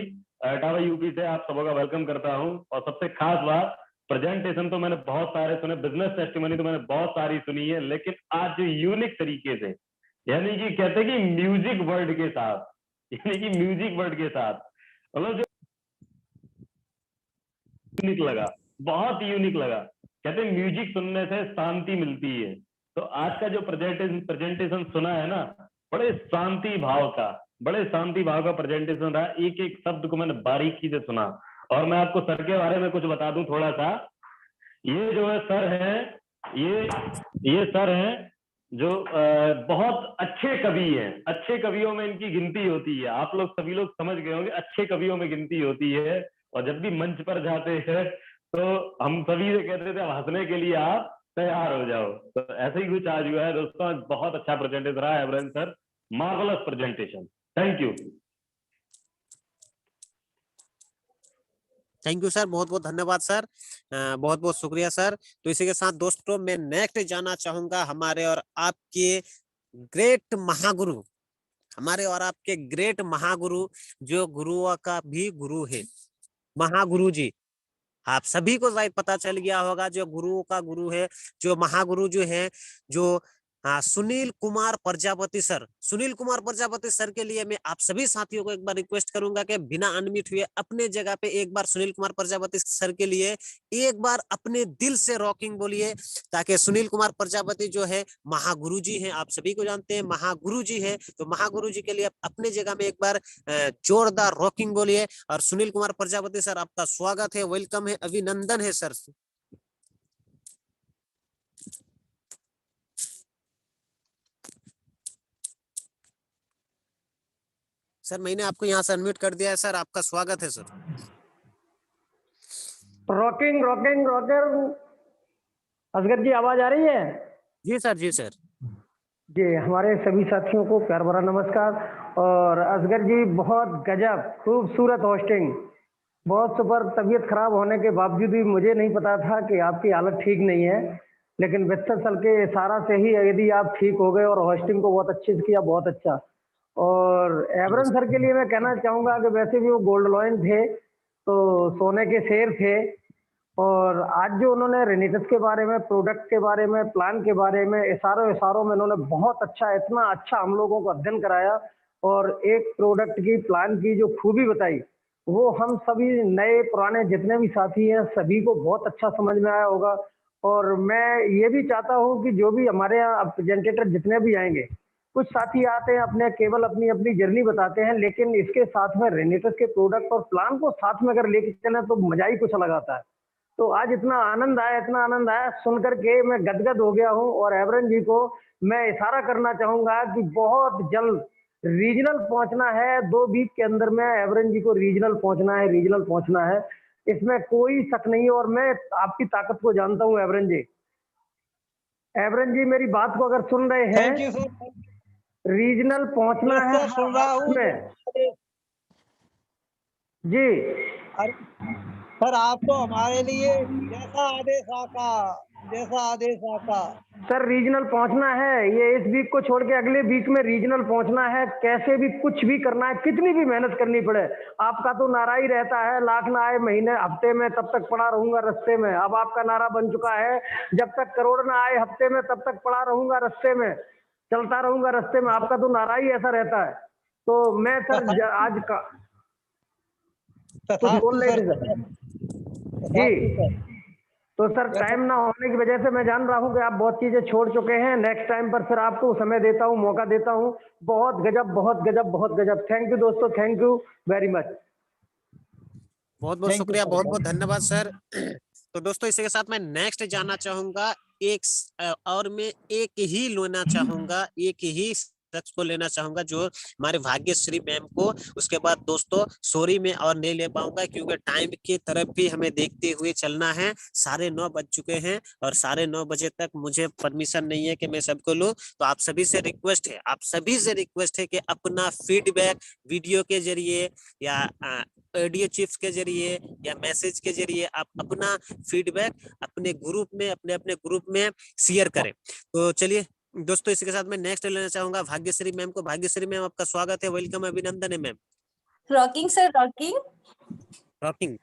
इटावा यूपी से आप सबों का वेलकम करता हूँ। और सबसे खास बात, प्रेजेंटेशन तो मैंने बहुत सारे सुने, बिजनेस टेस्टिमनी तो मैंने बहुत सारी सुनी है, लेकिन आज जो यूनिक तरीके से, यानी कि कहते हैं कि म्यूजिक वर्ड के साथ, यानी कि म्यूजिक वर्ड के साथ, मतलब जो यूनिक लगा, बहुत यूनिक लगा। कहते हैं म्यूजिक सुनने से शांति मिलती है। तो आज का जो प्रेजेंटेशन सुना है ना, बड़े शांति भाव का, बड़े शांति भाव का प्रेजेंटेशन रहा। एक एक शब्द को मैंने बारीकी से सुना। और मैं आपको सर के बारे में कुछ बता दूं थोड़ा सा। ये जो है सर है, ये सर है जो बहुत अच्छे कवि हैं। अच्छे कवियों में इनकी गिनती होती है, आप लोग सभी लोग समझ गए होंगे, अच्छे कवियों में गिनती होती है। और जब भी मंच पर जाते हैं तो हम सभी से कहते थे हंसने के लिए आप तैयार हो जाओ। तो ऐसे ही कुछ आज हुआ है दोस्तों। बहुत अच्छा प्रेजेंटेशन रहा everyone sir, marvellous presentation. Thank you. Thank you sir, बहुत बहुत धन्यवाद सर, बहुत बहुत शुक्रिया सर। तो इसी के साथ दोस्तों मैं नेक्स्ट जाना चाहूंगा हमारे और आपके ग्रेट महागुरु, हमारे और आपके ग्रेट महागुरु, जो गुरुओं का भी गुरु है, महागुरु जी। आप सभी को शायद पता चल गया होगा, जो गुरुओं का गुरु है, जो महागुरु जो है, जो सुनील कुमार प्रजापति सर। सुनील कुमार प्रजापति सर के लिए मैं आप सभी साथियों को एक बार रिक्वेस्ट करूंगा कि बिना अनम्यूट हुए अपने जगह पे एक बार सुनील कुमार प्रजापति सर के लिए एक बार अपने दिल से रॉकिंग बोलिए, ताकि सुनील कुमार प्रजापति जो है महागुरु जी हैं, आप सभी को जानते हैं महागुरु जी है। तो महागुरु जी के लिए अपने जगह में एक बार जोरदार रॉकिंग बोलिए। और सुनील कुमार प्रजापति सर, आपका स्वागत है, वेलकम है, अभिनंदन है सर। सर मैंने आपको यहाँ से अनम्यूट कर दिया है सर, आपका स्वागत है sir. Rocking rocking rocker. Asgar ji आवाज आ रही है? जी सर, जी सर। जी, हमारे सभी साथियों को प्यार भरा नमस्कार। और असगर जी बहुत गजब खूबसूरत होस्टिंग, बहुत सुपर। तबीयत खराब होने के बावजूद भी मुझे नहीं पता था कि आपकी हालत ठीक नहीं है, लेकिन वित्तर सर के इशारा से ही यदि आप ठीक हो गए और होस्टिंग को बहुत अच्छे से किया, बहुत अच्छा। और एवरन सर के लिए मैं कहना चाहूंगा कि वैसे भी वो गोल्ड लॉयन थे, तो सोने के शेर थे। और आज जो उन्होंने रेनिटस के बारे में, प्रोडक्ट के बारे में, प्लान के बारे में, इशारों में उन्होंने बहुत अच्छा, इतना अच्छा हम लोगों को अध्ययन कराया। और एक प्रोडक्ट की, प्लान की जो खूबी बताई, वो हम सभी नए पुराने जितने भी साथी हैं सभी को बहुत अच्छा समझ में आया होगा। और मैं ये भी चाहता हूँ कि जो भी हमारे यहाँ प्रेजेंटेटर जितने भी आएंगे, कुछ साथी आते हैं अपने केवल अपनी अपनी जर्नी बताते हैं, लेकिन इसके साथ में रेनिटस के प्रोडक्ट और प्लान को साथ में अगर लेके चलें तो मजा ही कुछ अलग आता है। तो आज इतना आनंद आया सुन करके मैं गदगद हो गया हूँ। और एवरन जी को मैं इशारा करना चाहूंगा कि बहुत जल्द रीजनल पहुंचना है, 2 वीक के अंदर में एवरन जी को रीजनल पहुंचना है, इसमें कोई शक नहीं है। और मैं आपकी ताकत को जानता हूँ एवरन जी मेरी बात को अगर सुन रहे हैं, थैंक यू सर। रीजनल पहुंचना है सर सुन रहा हूँ जी। सर आपको हमारे लिए जैसा आदेश आका। सर रीजनल पहुंचना है, ये इस वीक को छोड़ के अगले वीक में रीजनल पहुंचना है। कैसे भी कुछ भी करना है, कितनी भी मेहनत करनी पड़े। आपका तो नारा ही रहता है, लाख ना आए महीने हफ्ते में तब तक पड़ा रहूंगा रस्ते में। अब आपका नारा बन चुका है, जब तक करोड़ ना आए हफ्ते में तब तक पड़ा रहूंगा रस्ते में, चलता रहूंगा रस्ते में। आपका तो नारा ही ऐसा रहता है। तो मैं सर आज का कुछ बोल रहे थे सर जी। तो सर टाइम ना होने की वजह से मैं जान रहा हूँ कि आप बहुत चीजें छोड़ चुके हैं। नेक्स्ट टाइम पर फिर आपको समय देता हूँ, मौका देता हूँ। बहुत गजब। थैंक यू दोस्तों, थैंक यू वेरी मच। बहुत बहुत शुक्रिया, बहुत बहुत धन्यवाद सर। तो दोस्तों इसी के साथ मैं नेक्स्ट जाना चाहूंगा और मैं एक ही लेना चाहूंगा, एक ही शख्स को लेना चाहूंगा जो हमारे भाग्यश्री मैम को। उसके बाद दोस्तों सॉरी मैं और नहीं ले पाऊंगा क्योंकि टाइम की तरफ भी हमें देखते हुए चलना है। 9:30 बज चुके हैं और 9:30 बजे तक मुझे परमिशन नहीं है कि मैं सबको लूं। तो आप सभी से रिक्वेस्ट है कि अपना फीडबैक वीडियो के जरिए या ऑडियो चिप्स के जरिए या मैसेज के जरिए आप अपना फीडबैक अपने ग्रुप में शेयर करें। तो चलिए दोस्तों इसी के साथ मैं नेक्स्ट लेना चाहूंगा भाग्यश्री मैम को। भाग्यश्री मैम आपका स्वागत है, वेलकम, अभिनंदन है ma'am. Rocking sir, rocking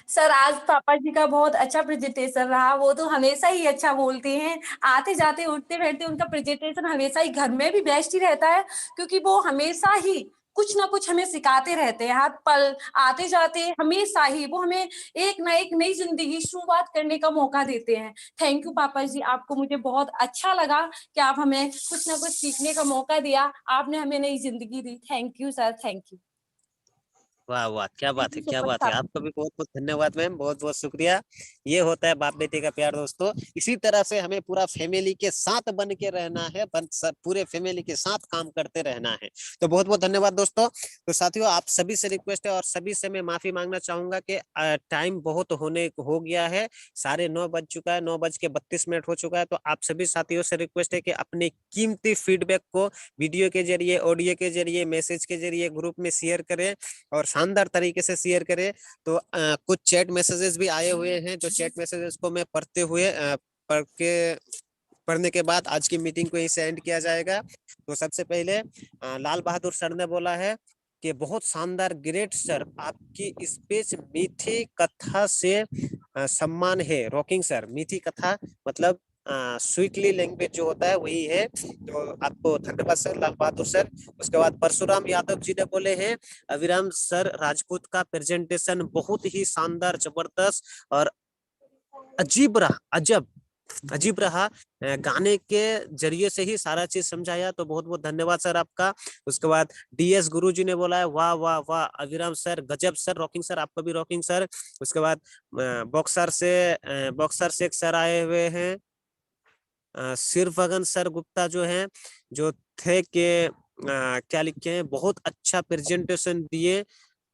sir. आज पापा जी का बहुत अच्छा प्रेजेंटेशन रहा। वो तो हमेशा ही अच्छा बोलते हैं, आते जाते उठते बैठते उनका प्रेजेंटेशन हमेशा ही घर में भी बेस्ट ही रहता है, क्योंकि वो हमेशा ही कुछ ना कुछ हमें सिखाते रहते हैं। हर पल आते जाते हमेशा ही वो हमें एक ना एक नई जिंदगी शुरुआत करने का मौका देते हैं। थैंक यू पापा जी, आपको मुझे बहुत अच्छा लगा कि आप हमें कुछ ना कुछ सीखने का मौका दिया, आपने हमें नई जिंदगी दी। Thank you sir, thank you. वाह वाह, क्या बात है। आपका भी बहुत बहुत धन्यवाद मैम, बहुत बहुत शुक्रिया। ये होता है बाप बेटे का प्यार दोस्तों। इसी तरह से हमें पूरा फैमिली के साथ बन के रहना है, पूरे फैमिली के साथ काम करते रहना है। तो बहुत बहुत धन्यवाद दोस्तों। तो साथियों आप सभी से रिक्वेस्ट है और सभी से मैं माफी मांगना चाहूंगा कि टाइम बहुत हो गया है, 9:30 बज चुका है, 9:32 हो चुका है। तो आप सभी साथियों से रिक्वेस्ट है कि अपने कीमती फीडबैक को वीडियो के जरिए, ऑडियो के जरिए, मैसेज के जरिए ग्रुप में शेयर करें और शानदार तरीके से शेयर करें। तो कुछ चैट मैसेजेस भी आए हुए हैं, जो चैट मैसेजेस को मैं पढ़ने के बाद आज की मीटिंग को यहीं से एंड किया जाएगा। तो सबसे पहले लाल बहादुर सर ने बोला है कि बहुत शानदार, ग्रेट सर, आपकी स्पीच मीठी कथा से सम्मान है। रॉकिंग सर, मीठी कथा मतलब स्वीटली लैंग्वेज जो होता है वही है। तो आपको धन्यवाद सर, लाल बहादुर सर। उसके बाद परशुराम यादव जी ने बोले हैं अविराम सर राजपूत का प्रेजेंटेशन बहुत ही शानदार, जबरदस्त और अजीब रहा। गाने के जरिए से ही सारा चीज समझाया। तो बहुत बहुत धन्यवाद सर आपका। उसके बाद DS गुरु जी ने बोला है वाह वाह वाह अविराम सर, गजब सर, रॉकिंग सर, आपको भी रॉकिंग सर। उसके बाद बॉक्सर से एक सर आए हुए हैं, सिरफगन सर गुप्ता जो हैं, जो थे कि क्या लिखे हैं, बहुत अच्छा प्रेजेंटेशन दिए।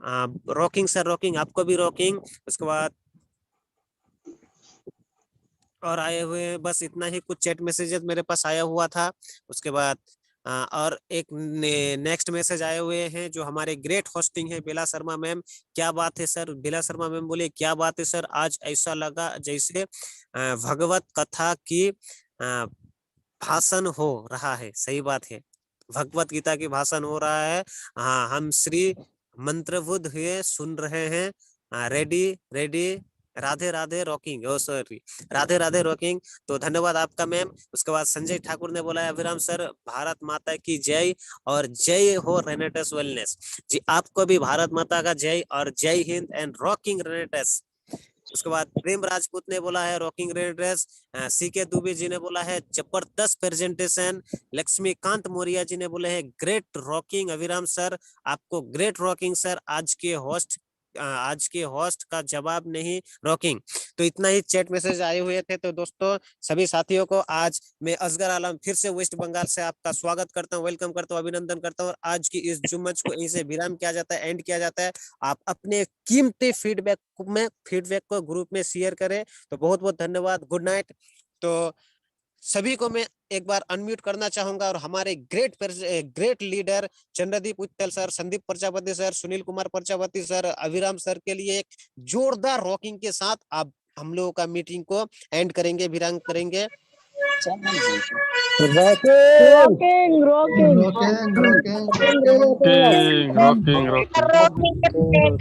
रॉकिंग सर, रॉकिंग, आपको भी रॉकिंग। उसके बाद और आए हुए बस इतना ही, कुछ चैट मैसेजेस मेरे पास आया हुआ था। उसके बाद और एक नेक्स्ट मैसेज आए हुए हैं जो हमारे ग्रेट होस्टिंग है बेला शर्मा मैम। क्या बात है सर, बेला शर्मा मैम बोले क्या बात है सर, आज ऐसा लगा जैसे भगवत कथा की भाषण हो रहा है। सही बात है, भगवत गीता की भाषण हो रहा है। हाँ, हम श्री मंत्रबुद्ध हुए सुन रहे हैं। रेडी राधे राधे रॉकिंग, ओ सॉरी, राधे राधे रॉकिंग। तो धन्यवाद आपका मैम। उसके बाद संजय ठाकुर ने बोला है अभिराम सर भारत माता की जय और जय हो रेनेटस वेलनेस। जी आपको भी भारत माता का जय और जय हिंद एंड रॉकिंग रेनेटस। उसके बाद प्रेम राजपूत ने बोला है रॉकिंग रेनेटस। CK दुबे जी ने बोला है जबरदस्त प्रेजेंटेशन। लक्ष्मीकांत मौर्य जी ने बोले हैं ग्रेट रॉकिंग अभिराम सर, आपको ग्रेट रॉकिंग सर, आज के होस्ट आज के होस्ट का जवाब नहीं रॉकिंग। तो इतना ही चैट मैसेज आए हुए थे। तो दोस्तों सभी साथियों को आज मैं असगर आलम फिर से वेस्ट बंगाल से आपका स्वागत करता हूँ, वेलकम करता हूँ, अभिनंदन करता हूँ। और आज की इस जुम्मन को यहीं से विराम किया जाता है, एंड किया जाता है। आप अपने कीमती फीडबैक को ग्रुप में शेयर करें। तो बहुत बहुत धन्यवाद, गुड नाइट। तो सभी को मैं एक बार अनम्यूट करना चाहूंगा और हमारे great leader Chandradeep Uttal sir, Sandeep Prajapati sir, Sunil Kumar Prajapati sir, Abhiram sir के लिए एक जोरदार रॉकिंग के साथ आप हम लोगों का मीटिंग को एंड करेंगे, विराम करेंगे। रॉकिंग